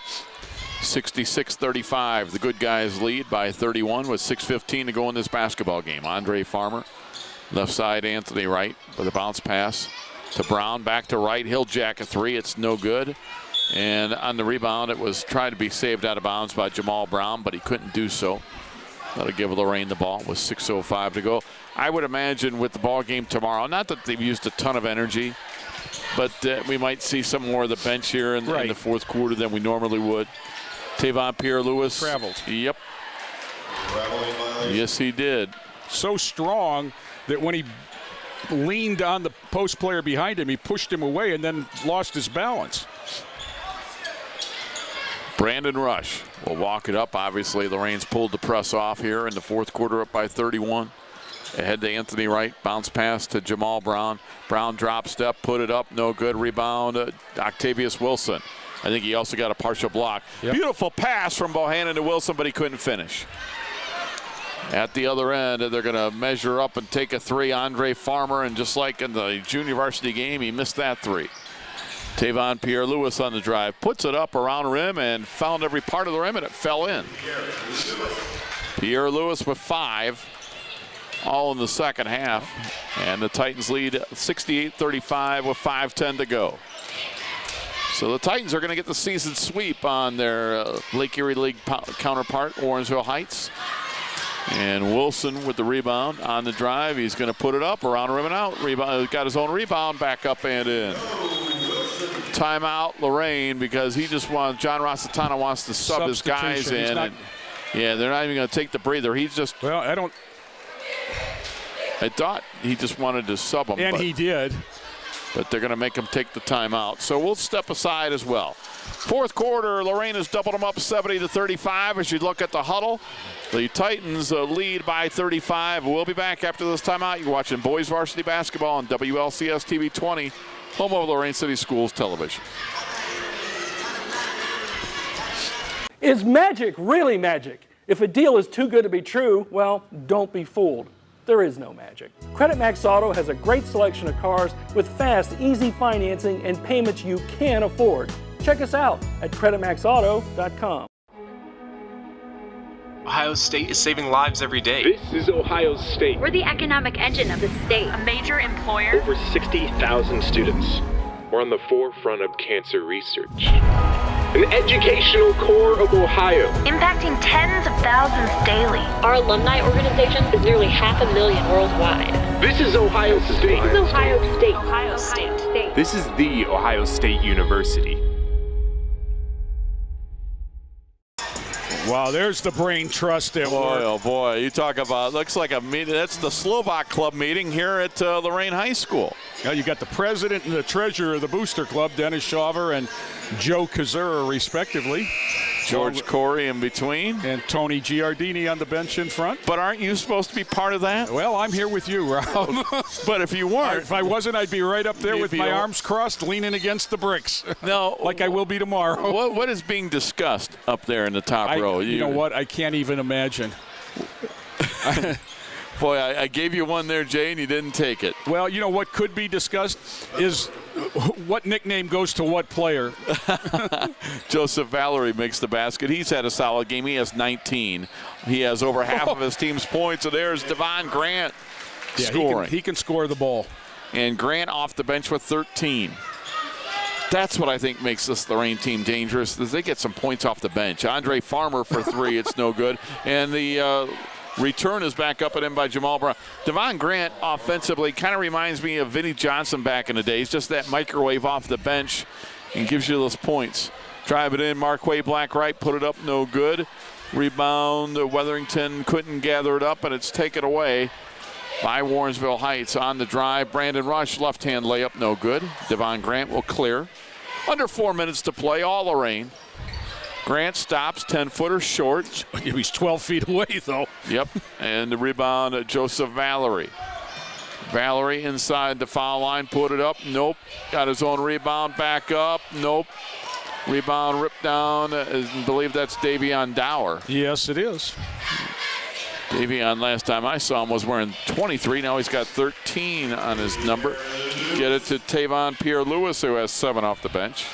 B: 66-35. The good guys lead by 31 with 6:15 to go in this basketball game. Andre Farmer, left side Anthony Wright with a bounce pass to Brown. Back to Wright. He'll jack a 3. It's no good. And on the rebound, it was tried to be saved out of bounds by Jamal Brown, but he couldn't do so. That'll give Lorain the ball with 6:05 to go. I would imagine with the ball game tomorrow, not that they've used a ton of energy, but we might see some more of the bench here in the fourth quarter than we normally would. Tavon Pierre-Lewis.
C: Traveled.
B: Yep. Yes, he did.
C: So strong that when he leaned on the post player behind him, he pushed him away and then lost his balance.
B: Brandon Rush will walk it up. Obviously, Lorain's pulled the press off here in the fourth quarter, up by 31. Ahead to Anthony Wright. Bounce pass to Jamal Brown. Brown drop step, put it up, no good. Rebound, Octavius Wilson. I think he also got a partial block. Yep. Beautiful pass from Bohannon to Wilson, but he couldn't finish. At the other end, they're going to measure up and take a 3. Andre Farmer, and just like in the junior varsity game, he missed that 3. Tavon Pierre-Lewis on the drive, puts it up around the rim and found every part of the rim, and it fell in. Pierre-Lewis with 5, all in the second half. And the Titans lead 68-35 with 5:10 to go. So the Titans are going to get the season sweep on their Lake Erie League counterpart, Warrensville Heights. And Wilson with the rebound on the drive. He's going to put it up, around rim and out. Rebound, got his own rebound, back up and in. Timeout, Lorain, because he just wants, John Rossitano wants to sub his guys in. Yeah, they're not even going to take the breather. He's just.
C: Well,
B: I thought he just wanted to sub him.
C: And he did.
B: But they're going to make him take the timeout. So we'll step aside as well. Fourth quarter, Lorain has doubled them up 70-35. As you look at the huddle, the Titans lead by 35. We'll be back after this timeout. You're watching boys varsity basketball on WLCS TV 20, home of Lorain City Schools television.
F: Is magic really magic? If a deal is too good to be true, well, don't be fooled. There is no magic. Credit Max Auto has a great selection of cars with fast, easy financing and payments you can afford. Check us out at creditmaxauto.com.
M: Ohio State is saving lives every day.
N: This is Ohio State.
O: We're the economic engine of the state. A major employer.
N: Over 60,000 students. We're on the forefront of cancer research. An educational core of Ohio.
O: Impacting tens of thousands daily. Our alumni organization is nearly 500,000 worldwide.
N: This is Ohio State.
O: This is Ohio State. Ohio State.
N: This is the Ohio State University.
C: Wow, there's the brain trust at work.
B: Oh boy, you talk about, looks like a meeting. That's the Slovak Club meeting here at Lorain High School.
C: Now you got the president and the treasurer of the Booster Club, Dennis Shawver and Joe Kazura, respectively.
B: George Corey in between.
C: And Tony Giardini on the bench in front.
B: But aren't you supposed to be part of that?
C: Well, I'm here with you, Ralph.
B: But if you weren't.
C: If I wasn't, I'd be right up there with my arms crossed, leaning against the bricks.
B: No.
C: Like I will be tomorrow.
B: What is being discussed up there in the top row?
C: You know what? I can't even imagine.
B: Boy, I gave you one there, Jay, and you didn't take it.
C: Well, you know what could be discussed is what nickname goes to what player.
B: Joseph Valerie makes the basket. He's had a solid game. He has 19. He has over half of his team's points. So there's Devon Grant scoring.
C: He can score the ball.
B: And Grant off the bench with 13. That's what I think makes this Lorain team dangerous, is they get some points off the bench. Andre Farmer for 3, it's no good. And the return is back up and in by Jamal Brown. Devon Grant offensively kind of reminds me of Vinnie Johnson back in the days, just that microwave off the bench and gives you those points. Drive it in, Marquay Black right, put it up, no good. Rebound, Weatherington couldn't gather it up, and it's taken away by Warrensville Heights. On the drive, Brandon Rush, left-hand layup, no good. Devon Grant will clear. Under 4 minutes to play, all Lorain. Grant stops, 10-footer short.
C: He's 12 feet away, though.
B: Yep, and the rebound, Joseph Valerie. Valerie inside the foul line, put it up, nope. Got his own rebound, back up, nope. Rebound ripped down, I believe that's Davion Dower.
C: Yes, it is.
B: Davion, last time I saw him, was wearing 23. Now he's got 13 on his number. Get it to Tavon Pierre-Lewis, who has 7 off the bench.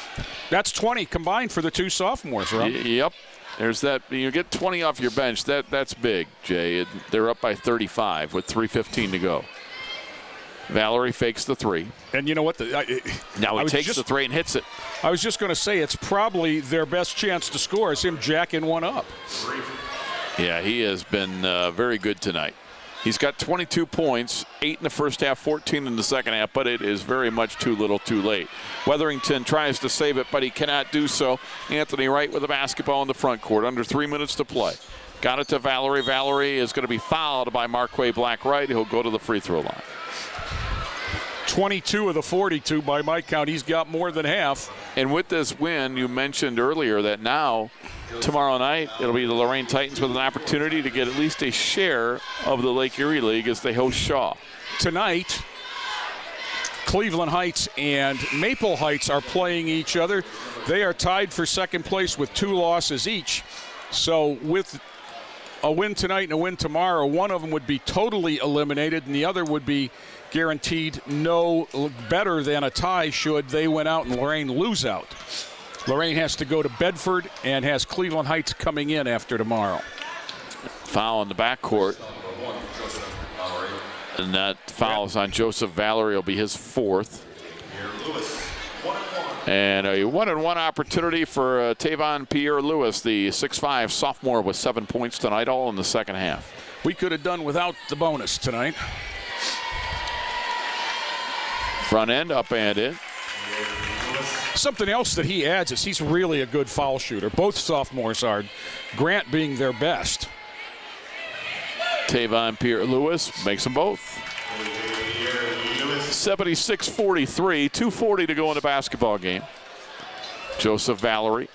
C: That's 20 combined for the 2 sophomores, right?
B: Yep. There's that. You get 20 off your bench. That's big, Jay. They're up by 35 with 3:15 to go. Valerie fakes the 3.
C: And you know what?
B: Now he takes the 3 and hits it.
C: I was just going to say, it's probably their best chance to score is him jacking one up.
B: Yeah, he has been very good tonight. He's got 22 points, 8 in the first half, 14 in the second half, but it is very much too little too late. Weatherington tries to save it, but he cannot do so. Anthony Wright with the basketball in the front court, under 3 minutes to play. Got it to Valerie. Valerie is going to be fouled by Marquay Black Wright. He'll go to the free throw line.
C: 22 of the 42 by my count. He's got more than half.
B: And with this win, you mentioned earlier that now, tomorrow night, it'll be the Lorain Titans with an opportunity to get at least a share of the Lake Erie League as they host Shaw.
C: Tonight, Cleveland Heights and Maple Heights are playing each other. They are tied for second place with 2 losses each. So with a win tonight and a win tomorrow, one of them would be totally eliminated and the other would be guaranteed no better than a tie should they win out and Lorain lose out. Lorain has to go to Bedford and has Cleveland Heights coming in after tomorrow.
B: Foul in the backcourt. And that foul is on Joseph Valerie. Will be his 4th. And a 1-on-1 opportunity for Tavon Pierre-Lewis, the 6'5 sophomore with 7 points tonight, all in the second half.
C: We could have done without the bonus tonight.
B: Front end, up and in.
C: Something else that he adds is he's really a good foul shooter. Both sophomores are, Grant being their best.
B: Tavon Pierre-Lewis makes them both. 76-43, 2:40 to go in the basketball game. Joseph Valerie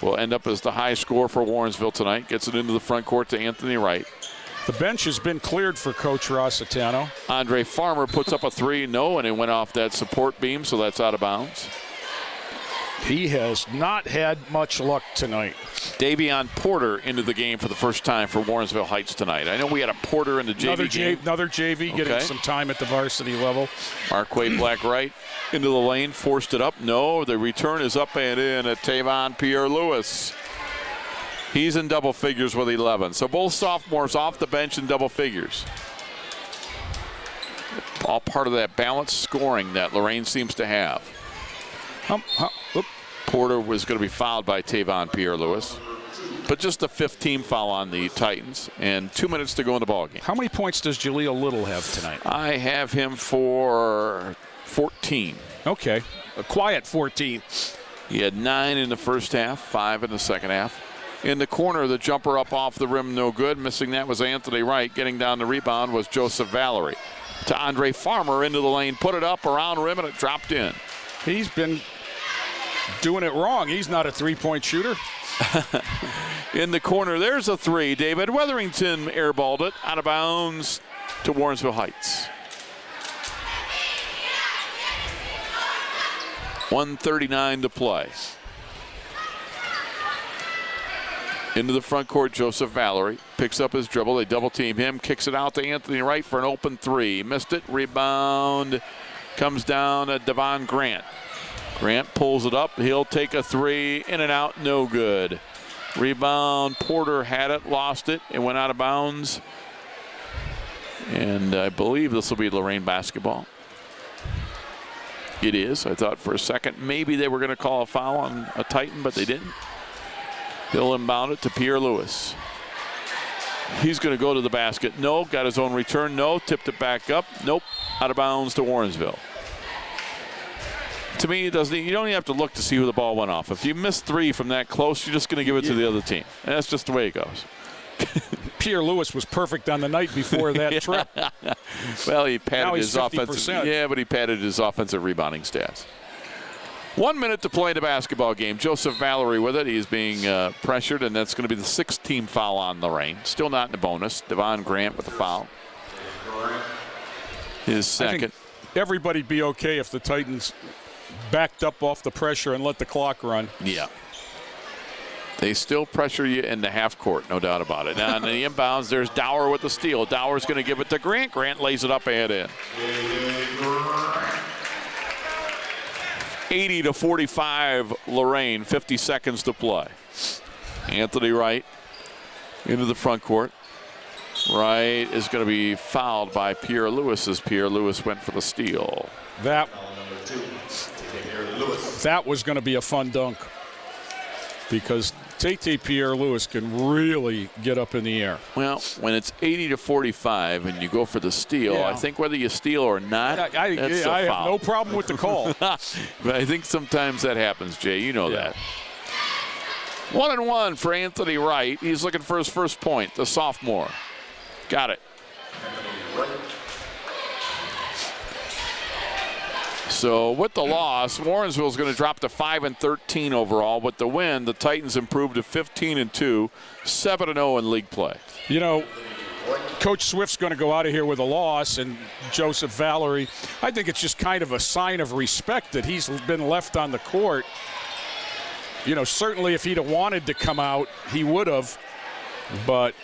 B: will end up as the high scorer for Warrensville tonight. Gets it into the front court to Anthony Wright.
C: The bench has been cleared for Coach Rossitano.
B: Andre Farmer puts up a three, no, and it went off that support beam, so that's out of bounds.
C: He has not had much luck tonight.
B: Davion Porter into the game for the first time for Warrensville Heights tonight. I know we had a Porter in the JV game.
C: Another JV getting some time at the varsity level.
B: Marquay Black-Wright into the lane, forced it up. No, the return is up and in at Tavon Pierre-Lewis. He's in double figures with 11. So both sophomores off the bench in double figures. All part of that balanced scoring that Lorain seems to have. Porter was going to be fouled by Tavon Pierre-Lewis. But just a 15 foul on the Titans, and 2 minutes to go in the ballgame.
C: How many points does Jaleel Little have tonight?
B: I have him for 14.
C: Okay, a quiet 14.
B: He had 9 in the first half, 5 in the second half. In the corner, the jumper up off the rim, no good. Missing that was Anthony Wright. Getting down the rebound was Joseph Valerie. To Andre Farmer into the lane, put it up around rim, and it dropped in.
C: He's been doing it wrong. He's not a three-point shooter.
B: In the corner, there's a three. David Weatherington airballed it out of bounds to Warrensville Heights. 1:39 to play. Into the front court, Joseph Valerie picks up his dribble. They double team him, kicks it out to Anthony Wright for an open three. Missed it. Rebound comes down to Devon Grant. Grant pulls it up. He'll take a three. In and out, no good. Rebound, Porter had it, lost it, and went out of bounds. And I believe this will be Lorain basketball. It is. I thought for a second maybe they were going to call a foul on a Titan, but they didn't. He'll inbound it to Pierre-Lewis. He's going to go to the basket. No. Got his own return. No. Tipped it back up. Nope. Out of bounds to Warrensville. To me, it doesn't. You don't even have to look to see who the ball went off. If you miss three from that close, you're just going to give it to the other team. And that's just the way it goes.
C: Pierre-Lewis was perfect on the night before that trip.
B: Well, he padded his
C: 50%.
B: offensive. Yeah, but he padded his offensive rebounding stats. 1 minute to play the basketball game. Joseph Valerie with it. He's being pressured, and that's going to be the 6th team foul on Lorain. Still not in the bonus. Devon Grant with the foul. His second.
C: I think everybody'd be okay if the Titans backed up off the pressure and let the clock run.
B: Yeah. They still pressure you in the half court, no doubt about it. Now, in the inbounds, there's Dower with the steal. Dower's going to give it to Grant. Grant lays it up and in. 80-45 Lorain, 50 seconds to play. Anthony Wright into the front court. Wright is going to be fouled by Pierre-Lewis as Pierre-Lewis went for the steal.
C: That was going to be a fun dunk because Tate Pierre-Lewis can really get up in the air.
B: Well, when it's 80-45 and you go for the steal,
C: yeah.
B: I think whether you steal or not,
C: I
B: have
C: no problem with the call.
B: But I think sometimes that happens, Jay. You know that. 1-and-1 for Anthony Wright. He's looking for his first point, the sophomore. Got it. So with the loss, Warrensville is going to drop to 5-13 overall. With the win, the Titans improved to 15-2, 7-0 in league play.
C: You know, Coach Swift's going to go out of here with a loss, and Joseph Valerie, I think it's just kind of a sign of respect that he's been left on the court. You know, certainly if he'd have wanted to come out, he would have, but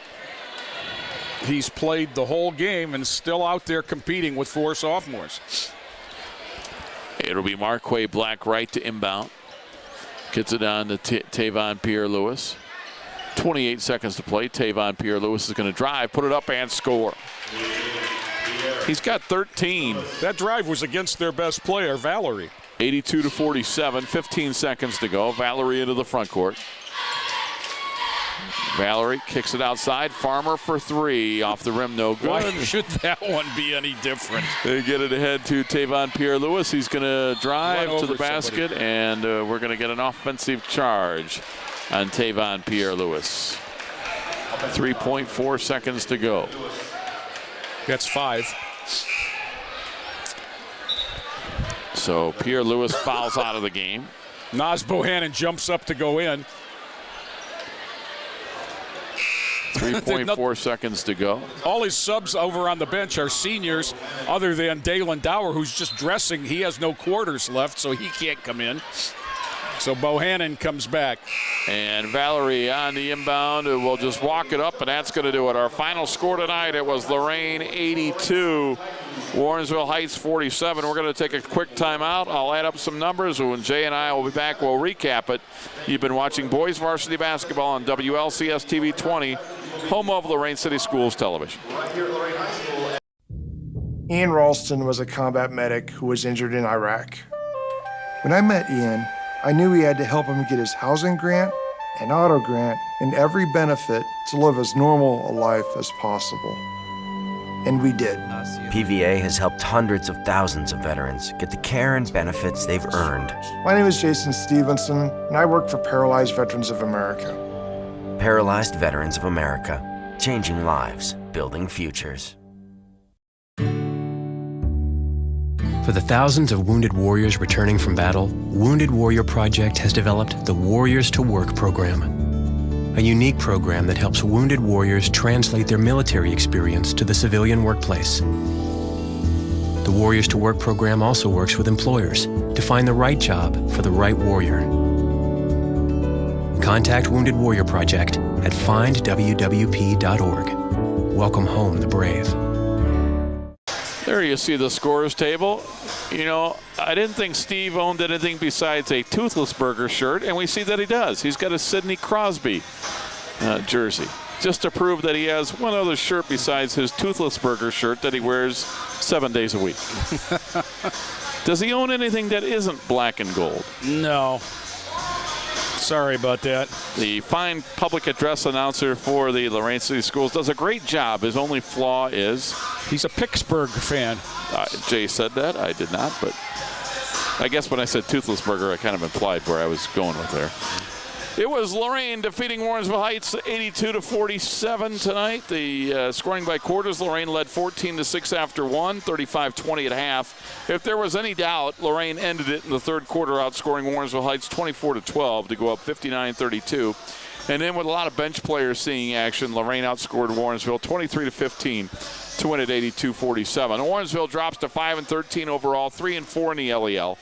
C: he's played the whole game and still out there competing with 4 sophomores.
B: It'll be Marquay Black-Wright to inbound. Gets it on to Tavon Pierre-Lewis. 28 seconds to play. Tavon Pierre-Lewis is going to drive, put it up, and score. He's got 13.
C: That drive was against their best player, Valerie.
B: 82-47, 15 seconds to go. Valerie into the front court. Valerie kicks it outside. Farmer for three. Off the rim, no good.
C: Why should that one be any different?
B: They get it ahead to Tavon Pierre-Louis. He's going to drive to the basket, and we're going to get an offensive charge on Tavon Pierre-Louis. 3.4 seconds to go.
C: That's 5.
B: So Pierre-Louis fouls out of the game.
C: Naz Bohannon jumps up to go in.
B: 3.4 seconds to go.
C: All his subs over on the bench are seniors, other than Dalen Dower, who's just dressing. He has no quarters left, so he can't come in. So Bohannon comes back.
B: And Valerie on the inbound will just walk it up, and that's going to do it. Our final score tonight, it was Lorain 82, Warrensville Heights 47. We're going to take a quick timeout. I'll add up some numbers. When Jay and I will be back, we'll recap it. You've been watching boys varsity basketball on WLCS TV 20, home of Lorain City Schools Television.
P: Ian Ralston was a combat medic who was injured in Iraq. When I met Ian, I knew we had to help him get his housing grant, an auto grant, and every benefit to live as normal a life as possible. And we did.
Q: PVA has helped hundreds of thousands of veterans get the care and benefits they've earned.
P: My name is Jason Stevenson, and I work for Paralyzed Veterans of America.
Q: Paralyzed Veterans of America, changing lives, building futures.
R: For the thousands of wounded warriors returning from battle, Wounded Warrior Project has developed the Warriors to Work program, a unique program that helps wounded warriors translate their military experience to the civilian workplace. The Warriors to Work program also works with employers to find the right job for the right warrior. Contact Wounded Warrior Project at findwwp.org. Welcome home the brave.
B: There you see the scores table. You know, I didn't think Steve owned anything besides a Toothless Burger shirt, and we see that he does. He's got a Sidney Crosby jersey, just to prove that he has one other shirt besides his Toothless Burger shirt that he wears 7 days a week. Does he own anything that isn't black and gold?
C: No. Sorry about that.
B: The fine public address announcer for the Lorain City Schools does a great job. His only flaw is
C: he's a Pittsburgh fan.
B: Jay said that. I did not, but I guess when I said Toothless Burger, I kind of implied where I was going with there. It was Lorain defeating Warrensville Heights 82-47 tonight. The scoring by quarters, Lorain led 14-6 after one, 35-20 at half. If there was any doubt, Lorain ended it in the third quarter, outscoring Warrensville Heights 24-12 to go up 59-32. And then with a lot of bench players seeing action, Lorain outscored Warrensville 23-15 to win at 82-47. Warrensville drops to 5-13 overall, 3-4 in the LEL.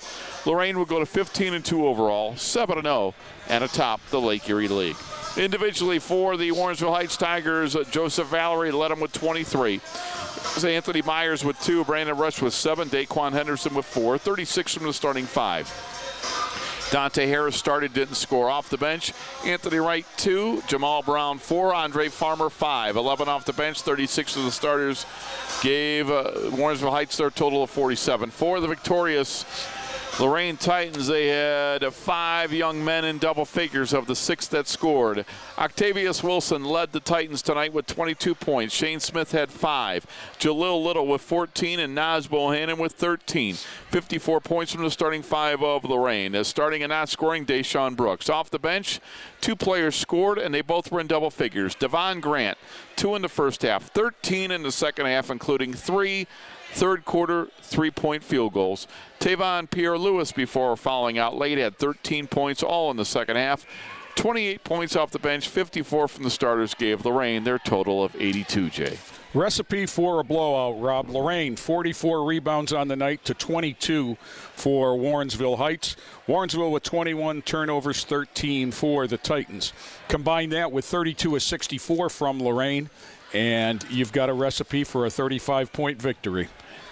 B: Lorain will go to 15-2 overall, 7-0, and atop the Lake Erie League. Individually for the Warrensville Heights Tigers, Joseph Valerie led them with 23. Anthony Myers with 2, Brandon Rush with 7, Daquan Henderson with 4, 36 from the starting 5. Dante Harris started, didn't score. Off the bench, Anthony Wright 2, Jamal Brown 4, Andre Farmer 5. 11 off the bench, 36 of the starters gave Warrensville Heights their total of 47. For the victorious Lorain Titans, they had 5 young men in double figures of the 6 that scored. Octavius Wilson led the Titans tonight with 22 points. Shane Smith had 5. Jalil Little with 14 and Naz Bohannon with 13. 54 points from the starting 5 of Lorain. As starting and not scoring, Deshaun Brooks. Off the bench, 2 players scored, and they both were in double figures. Devon Grant, 2 in the first half, 13 in the second half, including 3 third quarter 3-point field goals. Tavon Pierre-Louis, before fouling out late, had 13 points all in the second half. 28 points off the bench, 54 from the starters gave Lorain their total of 82, Jay.
C: Recipe for a blowout, Rob. Lorain, 44 rebounds on the night to 22 for Warrensville Heights. Warrensville with 21 turnovers, 13 for the Titans. Combine that with 32 of 64 from Lorain, and you've got a recipe for a 35-point victory.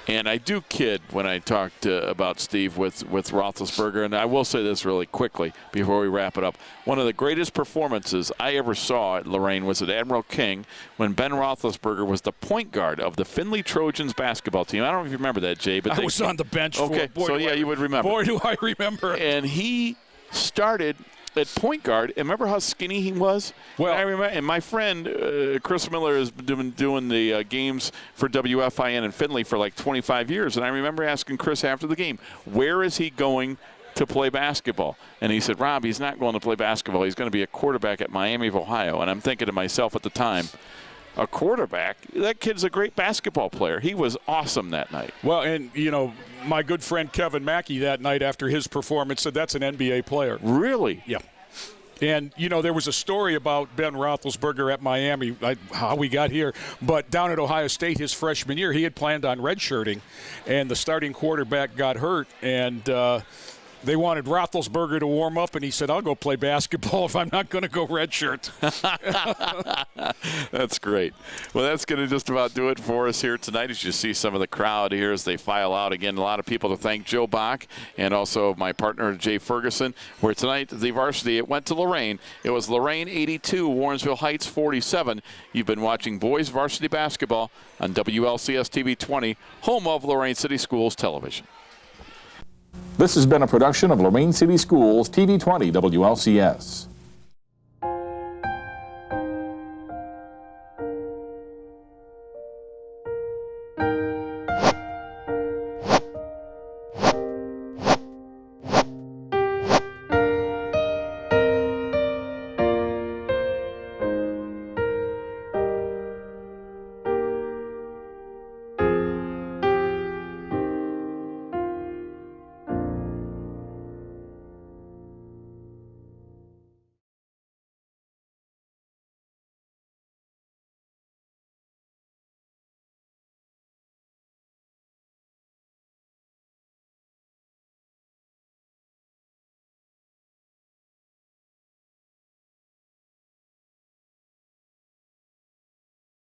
B: And I do kid when I talked about Steve with Roethlisberger, and I will say this really quickly before we wrap it up. One of the greatest performances I ever saw at Lorain was at Admiral King when Ben Roethlisberger was the point guard of the Findlay Trojans basketball team. I don't know if you remember that, Jay. But
C: I was on the bench for it.
B: Okay, so yeah, you would remember.
C: Boy, do I remember.
B: And he started at point guard, and remember how skinny he was? Well, I remember, and my friend Chris Miller has been doing the games for WFIN in Findlay for like 25 years, and I remember asking Chris after the game, where is he going to play basketball? And he said, Rob, he's not going to play basketball. He's going to be a quarterback at Miami of Ohio. And I'm thinking to myself at the time, a quarterback? That kid's a great basketball player. He was awesome that night.
C: Well, and, you know, my good friend Kevin Mackey that night after his performance said that's an NBA player.
B: Really?
C: Yeah. And, you know, there was a story about Ben Roethlisberger at Miami, how we got here. But down at Ohio State his freshman year, he had planned on redshirting, and the starting quarterback got hurt, and they wanted Roethlisberger to warm up, and he said, I'll go play basketball if I'm not going to go redshirt.
B: That's great. Well, that's going to just about do it for us here tonight. As you see some of the crowd here as they file out. Again, a lot of people to thank Joe Bach and also my partner, Jay Ferguson, where tonight the varsity, it went to Lorain. It was Lorain 82, Warrensville Heights 47. You've been watching boys varsity basketball on WLCS TV 20, home of Lorain City Schools Television.
S: This has been a production of Lorain City Schools TV 20 WLCS.